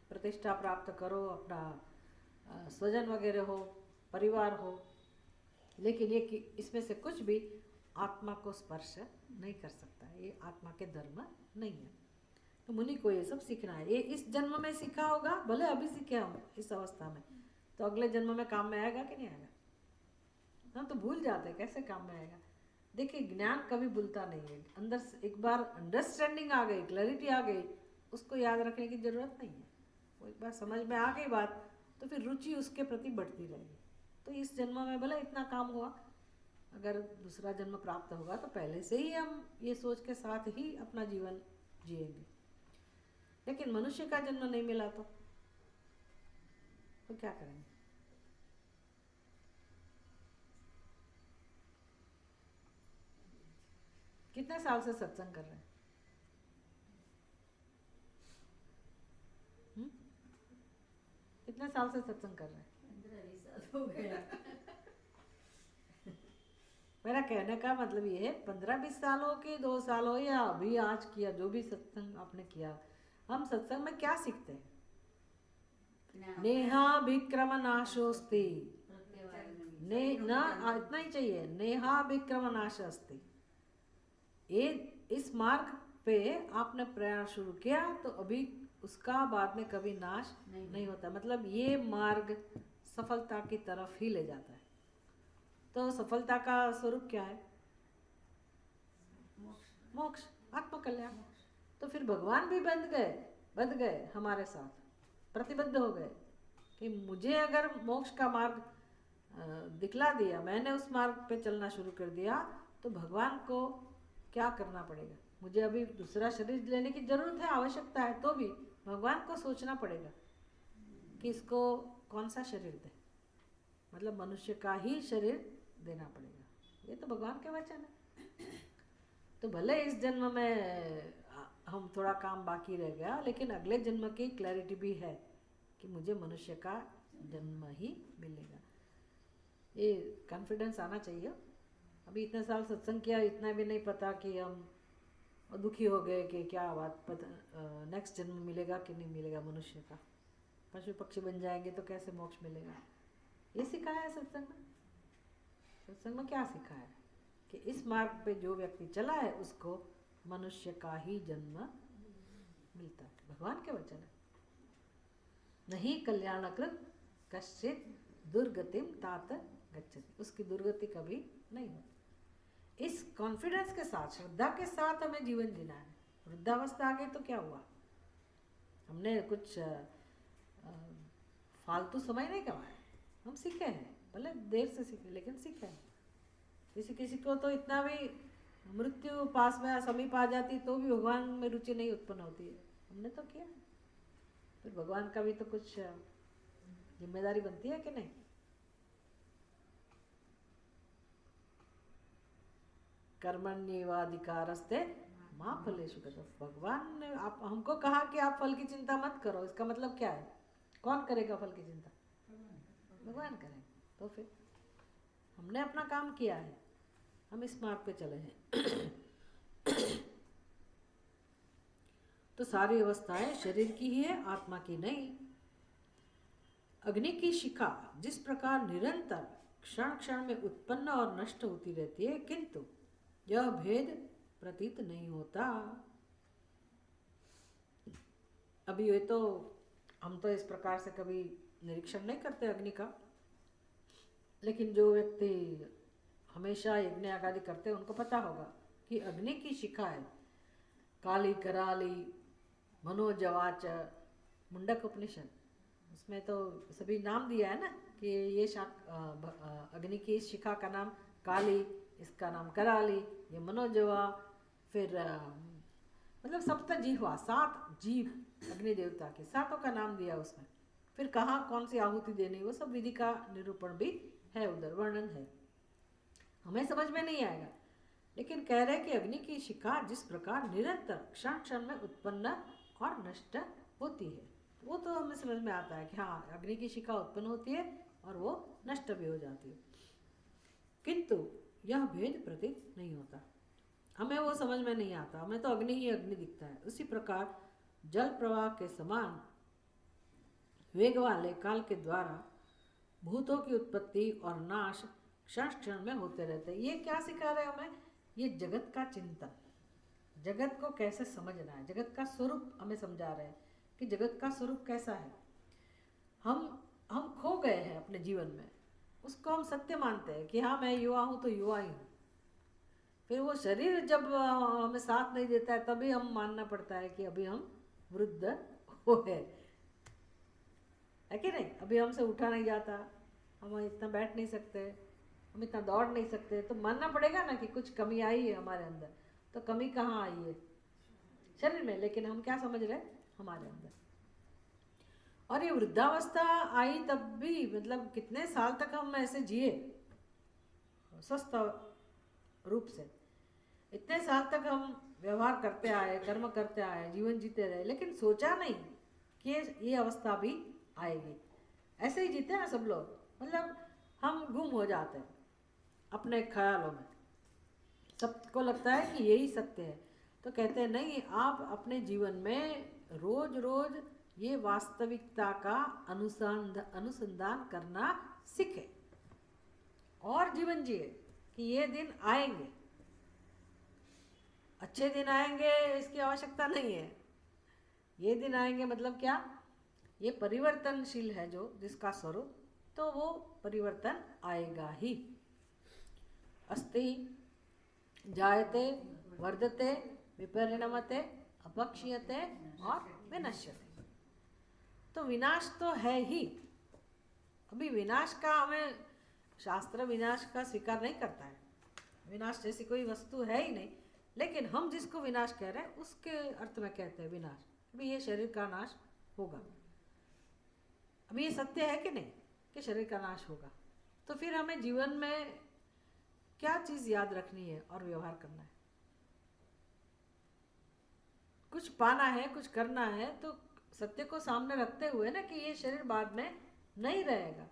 प्रतिष्ठा प्राप्त करो, अपना स्वजन वगैरह हो, परिवार हो, लेकिन ये कि इसमें से कुछ भी आत्मा को स्पर्श नहीं कर सकता। ये आत्मा के धर्म नहीं है। तो मुनि को ये सब सीखना है। ये इस जन्म में सीखा होगा, भले अभी सीखे हम इस अवस्था में, तो अगले जन्म में काम में आएगा कि नहीं आएगा? हम तो भूल जाते, कैसे काम में आएगा? देखिए ज्ञान कभी भूलता नहीं है। अंदर से एक बार अंडरस्टैंडिंग आ गई, क्लैरिटी आ गई, उसको याद रखने की जरूरत नहीं है। वो एक बार समझ में आ गई बात, तो फिर रुचि उसके प्रति बढ़ती रहेगी। तो इस जन्म में भले इतना काम हुआ, अगर दूसरा जन्म प्राप्त होगा तो पहले से ही हम ये सोच के साथ ही अपना जीवन जिएंगे। लेकिन मनुष्य का जन्म नहीं मिला तो क्या करेंगे? कितने साल से सत्संग कर रहे हैं? कितने साल से सत्संग कर रहे हैं? 15-20 साल हो गया। मेरा कहने का मतलब ये है, 15-20 साल हो कि 2 साल हो, या अभी आज किया, जो भी सत्संग आपने किया, हम सत्संग में क्या सीखते हैं? नेहाभिक्रम नाशोस्ति, इतना ही चाहिए, नेहाभिक्रम नाशोस्ति। ये इस मार्ग पे आपने प्रयाण शुरू किया तो अभी उसका बाद में कभी नाश नहीं होता। मतलब ये मार्ग सफलता की तरफ ही ले जाता है। तो सफलता का स्वरूप क्या है? मोक्ष, आत्मकल्याण। तो फिर भगवान भी बंध गए हमारे साथ, प्रतिबद्ध हो गए कि मुझे अगर मोक्ष का मार्ग दिखला दिया, मैंने उस मार्ग पे चलना शुरू कर दिया, तो भगवान को क्या करना पड़ेगा? मुझे अभी दूसरा शरीर लेने की जरूरत है, आवश्यकता है, तो भी भगवान को सोचना पड़ेगा कि इसको कौन सा शरीर दे। मतलब मनुष्य का ही शरीर देना पड़ेगा। ये तो भगवान के वचन है। तो भले इस जन्म में हम थोड़ा काम बाकी रह गया, लेकिन अगले जन्म की क्लैरिटी भी है कि मुझे मनुष्य का जन्म ही मिलेगा। ये कॉन्फिडेंस आना चाहिए अभी इतने साल सत्संग किया, इतना भी नहीं पता कि हम दुखी हो गए कि क्या बात, पता नेक्स्ट जन्म मिलेगा कि नहीं मिलेगा मनुष्य का, पशु पक्षी बन जाएंगे तो कैसे मोक्ष मिलेगा। ये सिखाया है सत्संग में। सत्संग में क्या सिखाया है कि इस मार्ग पे जो व्यक्ति चला है उसको मनुष्य का ही जन्म मिलता है। भगवान के वचन है, नहीं कल्याणकृत कश्चित दुर्गतिम तात गच्छति, उसकी दुर्गति कभी नहीं होती। इस कॉन्फिडेंस के साथ, श्रद्धा के साथ हमें जीवन जीना है। वृद्धावस्था आ गई तो क्या हुआ, हमने कुछ फालतू समय नहीं कमाया, हम सीखे हैं, भले देर से सीखे लेकिन सीखे हैं। किसी किसी को तो इतना भी मृत्यु पास में समीप आ जाती तो भी भगवान में रुचि नहीं उत्पन्न होती है, हमने तो किया। फिर भगवान का भी तो कुछ जिम्मेदारी बनती है कि नहीं। कर्मण्येवाधिकारस्ते मां फलेषु कदाचन। भगवान ने आप हमको कहा कि आप फल की चिंता मत करो, इसका मतलब क्या है, कौन करेगा फल की चिंता, भगवान करेंगे। तो फिर हमने अपना काम किया है, हम इस मार्ग पे चले हैं। तो सारी अवस्थाएं शरीर की ही है, आत्मा की नहीं। अग्नि की शिखा जिस प्रकार निरंतर क्षण क्षण में उत्पन्न और नष्ट होती रहती है, किंतु यह भेद प्रतीत नहीं होता। अभी ये तो हम तो इस प्रकार से कभी निरीक्षण नहीं करते अग्नि का, लेकिन जो व्यक्ति हमेशा यज्ञ आदि करते हैं उनको पता होगा कि अग्नि की शिखा है, काली कराली मनोजवाच, मुंडक उपनिषद, उसमें तो सभी नाम दिया है ना कि ये अग्नि की शिखा का नाम काली, इसका नाम कराली, ये मनोजवा, फिर मतलब सप्त जीवा, 7 जीव अग्नि देवता के, 7 का नाम दिया उसमें। फिर कहाँ कौन सी आहुति देनी, वो सब विधि का निरूपण भी है, उधर वर्णन है, हमें समझ में नहीं आएगा। लेकिन कह रहे कि अग्नि की शिखा जिस प्रकार निरंतर क्षण क्षण में उत्पन्न और नष्ट होती है, वो तो हमें समझ में आता है कि हाँ अग्नि की शिखा उत्पन्न होती है और वो नष्ट भी हो जाती है, किंतु यह भेद प्रतीत नहीं होता, हमें वो समझ में नहीं आता, हमें तो अग्नि ही अग्नि दिखता है। उसी प्रकार जल प्रवाह के समान वेग वाले काल के द्वारा भूतों की उत्पत्ति और नाश क्षण क्षण में होते रहते हैं। ये क्या सिखा रहे हैं हमें, ये जगत का चिंतन, जगत को कैसे समझना है, जगत का स्वरूप हमें समझा रहे हैं कि जगत का स्वरूप कैसा है। हम खो गए हैं अपने जीवन में, उसको हम सत्य मानते हैं कि हाँ मैं युवा हूँ तो युवा ही हूँ। फिर वो शरीर जब हमें साथ नहीं देता है तभी हम मानना पड़ता है कि अभी हम वृद्ध हो गए, है कि नहीं। अभी हमसे उठा नहीं जाता, हम इतना बैठ नहीं सकते, हम इतना दौड़ नहीं सकते, तो मानना पड़ेगा ना कि कुछ कमी आई है हमारे अंदर। तो कमी कहाँ आई है, शरीर में, लेकिन हम क्या समझ रहे हैं, हमारे अंदर। और ये वृद्धावस्था आई तब भी, मतलब कितने साल तक हम ऐसे जिए स्वस्थ रूप से, इतने साल तक हम व्यवहार करते आए, कर्म करते आए, जीवन जीते रहे, लेकिन सोचा नहीं कि ये अवस्था भी आएगी। ऐसे ही जीते हैं सब लोग, मतलब हम गुम हो जाते हैं अपने ख्यालों में, सबको लगता है कि यही सत्य है। तो कहते हैं नहीं, आप अपने जीवन में रोज रोज ये वास्तविकता का अनुसंधान करना सीखें और जीवन जिए कि ये दिन आएंगे, अच्छे दिन आएंगे इसकी आवश्यकता नहीं है, ये दिन आएंगे मतलब क्या, ये परिवर्तनशील है जो जिसका स्वरूप, तो वो परिवर्तन आएगा ही। अस्ति जायते वर्धते विपरिणमते अपक्षीयते और विनश्यते। तो विनाश तो है ही, अभी विनाश का हमें शास्त्र विनाश का स्वीकार नहीं करता है, विनाश जैसी कोई वस्तु है ही नहीं, लेकिन हम जिसको विनाश कह रहे हैं उसके अर्थ में कहते हैं विनाश। अभी ये शरीर का नाश होगा, अभी ये सत्य है कि नहीं कि शरीर का नाश होगा। तो फिर हमें जीवन में क्या चीज़ याद रखनी है और व्यवहार करना है, कुछ पाना है, कुछ करना है, तो सत्य को सामने रखते हुए ना कि ये शरीर बाद में नहीं रहेगा,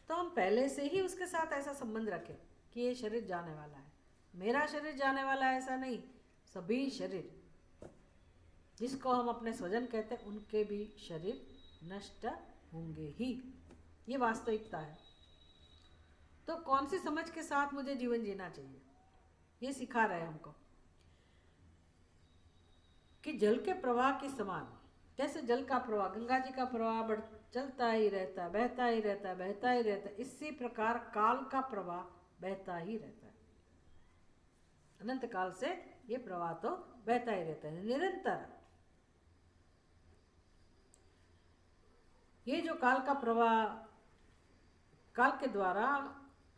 तो हम पहले से ही उसके साथ ऐसा संबंध रखें कि ये शरीर जाने वाला है। मेरा शरीर जाने वाला है ऐसा नहीं, सभी शरीर जिसको हम अपने स्वजन कहते हैं उनके भी शरीर नष्ट होंगे ही, ये वास्तविकता है। तो कौन सी समझ के साथ मुझे जीवन जीना चाहिए, ये सिखा रहे हैं हमको कि जल के प्रवाह के समान, जैसे जल का प्रवाह, गंगा जी का प्रवाह बढ़ चलता ही रहता है, बहता ही रहता है, बहता ही रहता है, इसी प्रकार काल का प्रवाह बहता ही रहता है। अनंत काल से ये प्रवाह तो बहता ही रहता है निरंतर। ये जो काल का प्रवाह, काल के द्वारा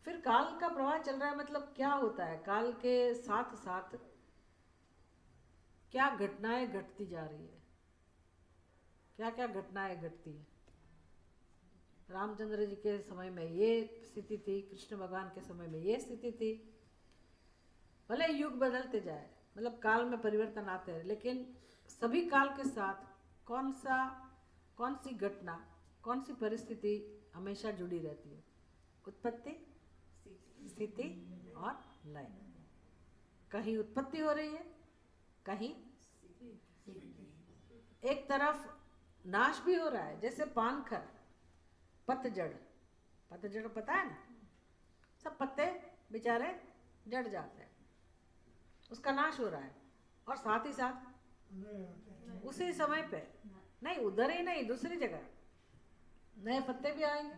फिर काल का प्रवाह चल रहा है, मतलब क्या होता है, काल के साथ साथ क्या घटनाएं घटती जा रही है, क्या क्या घटनाएं घटती है। रामचंद्र जी के समय में ये स्थिति थी, कृष्ण भगवान के समय में ये स्थिति थी। भले युग बदलते जाए, मतलब काल में परिवर्तन आते हैं, लेकिन सभी काल के साथ कौन सी घटना, कौन सी परिस्थिति हमेशा जुड़ी रहती है? उत्पत्ति, स्थिति और लय। कहीं उत्पत्ति हो रही है, कहीं एक तरफ नाश भी हो रहा है, जैसे पानखर, पतझड़ पता है ना, सब पत्ते बेचारे जड़ जाते हैं, उसका नाश हो रहा है। और साथ ही साथ उसी समय पे, नहीं उधर ही नहीं, दूसरी जगह नए पत्ते भी आएंगे,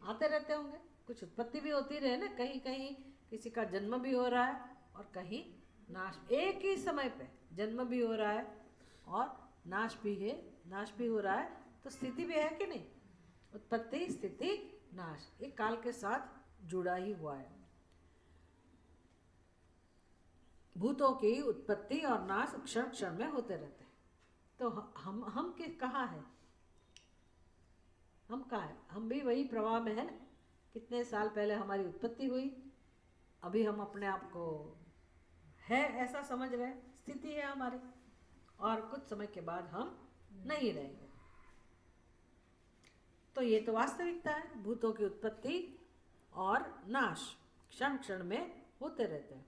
आते रहते होंगे। कुछ उत्पत्ति भी होती रहे ना, कहीं कहीं किसी का जन्म भी हो रहा है और कहीं नाश, एक ही समय पे जन्म भी हो रहा है और नाश भी हो रहा है। तो स्थिति भी है कि नहीं, उत्पत्ति स्थिति नाश, ये काल के साथ जुड़ा ही हुआ है। भूतों की उत्पत्ति और नाश क्षण क्षण में होते रहते हैं। तो हम कहाँ है, हम कहाँ है? हम भी वही प्रवाह में है ना। कितने साल पहले हमारी उत्पत्ति हुई, अभी हम अपने आप को है ऐसा समझ रहे हैं, स्थिति है हमारी, और कुछ समय के बाद हम नहीं रहेंगे। तो ये तो वास्तविकता है, भूतों की उत्पत्ति और नाश क्षण क्षण में होते रहते हैं।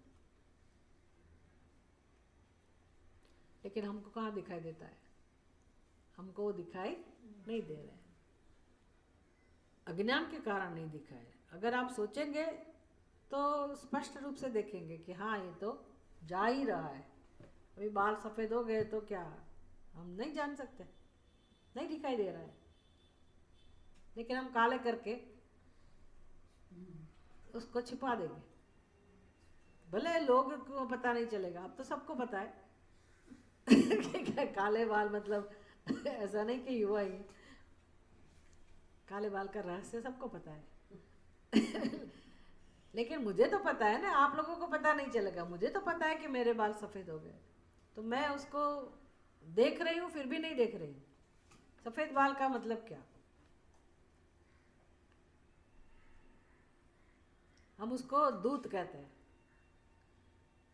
लेकिन हमको कहाँ दिखाई देता है? हमको वो दिखाई नहीं दे रहे हैं, अज्ञान के कारण नहीं दिखाए। अगर आप सोचेंगे तो स्पष्ट रूप से देखेंगे कि हाँ ये तो जा ही रहा है। अभी बाल सफ़ेद हो गए तो क्या हम नहीं जान सकते, नहीं दिखाई दे रहा है, लेकिन हम काले करके उसको छिपा देंगे, भले लोग को पता नहीं चलेगा। अब तो सबको पता है कि काले बाल मतलब ऐसा नहीं कि युवा ही, काले बाल का रहस्य सबको पता है लेकिन मुझे तो पता है ना, आप लोगों को पता नहीं चलेगा। मुझे तो पता है कि मेरे बाल सफ़ेद हो गए, तो मैं उसको देख रही हूँ फिर भी नहीं देख रही हूँ। सफ़ेद बाल का मतलब क्या? हम उसको दूत कहते हैं,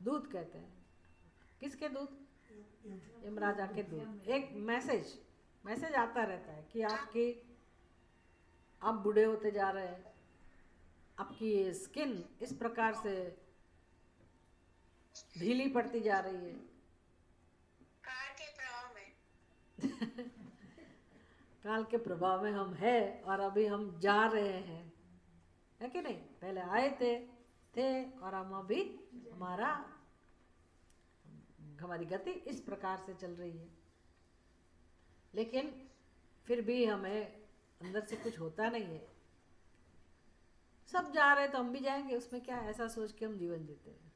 दूत कहते हैं। किसके दूत? यमराजा के दूत। एक मैसेज आता रहता है कि आप बूढ़े होते जा रहे हैं, आपकी स्किन इस प्रकार से ढीली पड़ती जा रही है। काल के प्रभाव में काल के प्रभाव में हम है और अभी हम जा रहे हैं, है कि नहीं? पहले आए थे और हम अभी हमारी गति इस प्रकार से चल रही है। लेकिन फिर भी हमें अंदर से कुछ होता नहीं है। सब जा रहे तो हम भी जाएंगे, उसमें क्या है? ऐसा सोच के हम जीवन जीते हैं।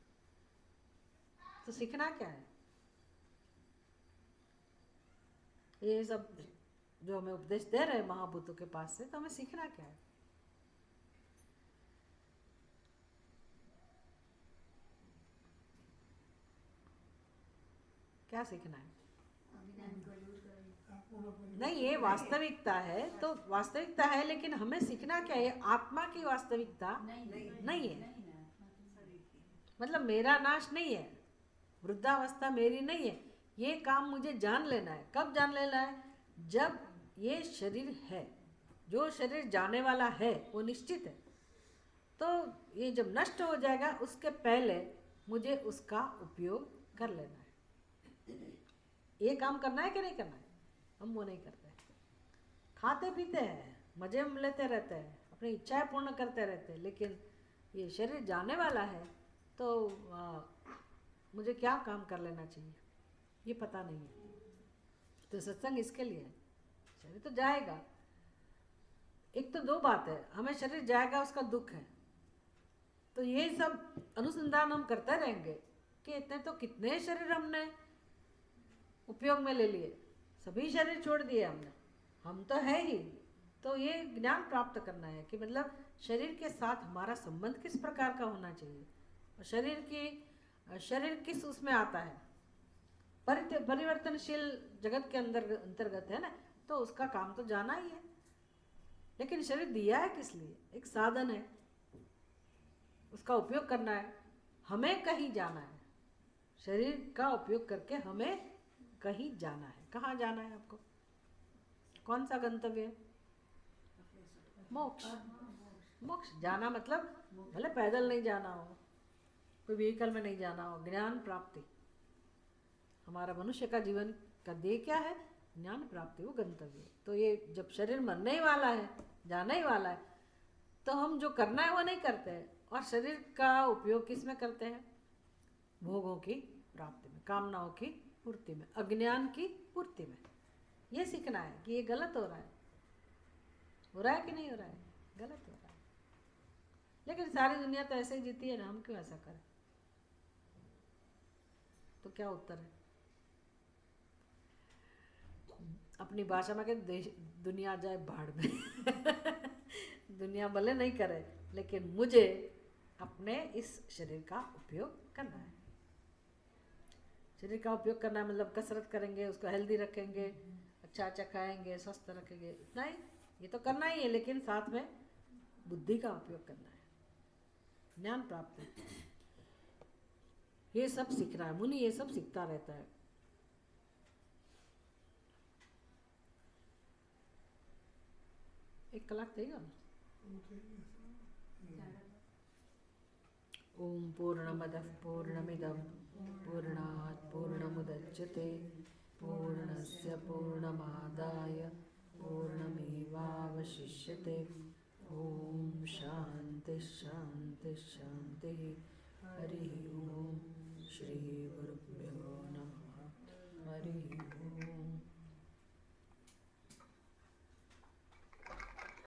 तो सीखना क्या है? ये सब जो हमें उपदेश दे रहे हैं महाभूतों के पास से, तो हमें सीखना क्या है? क्या सीखना है? नहीं, ये वास्तविकता है तो वास्तविकता है, लेकिन हमें सीखना क्या है? आत्मा की वास्तविकता नहीं है। मतलब मेरा नाश नहीं है, वृद्धावस्था मेरी नहीं है। ये काम मुझे जान लेना है। कब जान लेना है? जब ये शरीर है, जो शरीर जाने वाला है वो निश्चित है। तो ये जब नष्ट हो जाएगा उसके पहले मुझे उसका उपयोग कर लेना है। ये काम करना है कि नहीं करना है? हम वो नहीं करते। खाते पीते हैं, मजे में लेते रहते हैं, अपनी इच्छाएं पूर्ण करते रहते हैं, लेकिन ये शरीर जाने वाला है तो मुझे क्या काम कर लेना चाहिए ये पता नहीं है। तो सत्संग इसके लिए है। शरीर तो जाएगा। एक तो दो बात है, हमें शरीर जाएगा उसका दुख है, तो ये सब अनुसंधान हम करते रहेंगे कि इतने तो कितने शरीर हमने उपयोग में ले लिए, सभी शरीर छोड़ दिए हमने, हम तो है ही। तो ये ज्ञान प्राप्त करना है कि मतलब शरीर के साथ हमारा संबंध किस प्रकार का होना चाहिए, और शरीर किस उसमें आता है, परिवर्तनशील जगत के अंतर्गत है ना, तो उसका काम तो जाना ही है। लेकिन शरीर दिया है किस लिए? एक साधन है, उसका उपयोग करना है, हमें कहीं जाना है। शरीर का उपयोग करके हमें कहीं जाना है। कहाँ जाना है आपको? कौन सा गंतव्य है? मोक्ष। मोक्ष जाना मतलब भले पैदल नहीं जाना हो, कोई व्हीकल में नहीं जाना हो, ज्ञान प्राप्ति। हमारा मनुष्य का जीवन का ध्येय क्या है? ज्ञान प्राप्ति, वो गंतव्य। तो ये जब शरीर मरने ही वाला है, जाना ही वाला है, तो हम जो करना है वो नहीं करते हैं, और शरीर का उपयोग किस में करते हैं? भोगों की प्राप्ति में, कामनाओं की पूर्ति में, अज्ञान की पूर्ति में। ये सीखना है कि ये गलत हो रहा है कि नहीं हो रहा है? गलत हो रहा है। लेकिन सारी दुनिया तो ऐसे ही जीती है ना, हम क्यों ऐसा करें? तो क्या उत्तर है? अपनी भाषा में कहते दुनिया जाए भाड़ में। दुनिया भले नहीं करे, लेकिन मुझे अपने इस शरीर का उपयोग करना है। शरीर का उपयोग करना है मतलब कसरत करेंगे, उसको हेल्दी रखेंगे, अच्छा अच्छा खाएंगे, स्वस्थ रखेंगे, इतना ही। ये तो करना ही है, लेकिन साथ में बुद्धि का उपयोग करना है, ज्ञान प्राप्त है। ये सब सीखना है। मुनि ये सब सीखता रहता है। एक कलाक थे ना। ओम पूर्णमदः पूर्णमिदं पूर्णात् पूर्णमुदच्यते पूर्णस्य पूर्णमादाय पूर्णमेवावशिष्यते। ओम शांति शांति शांति। हरि ओम। श्री गुरुभ्यो नमः। हरि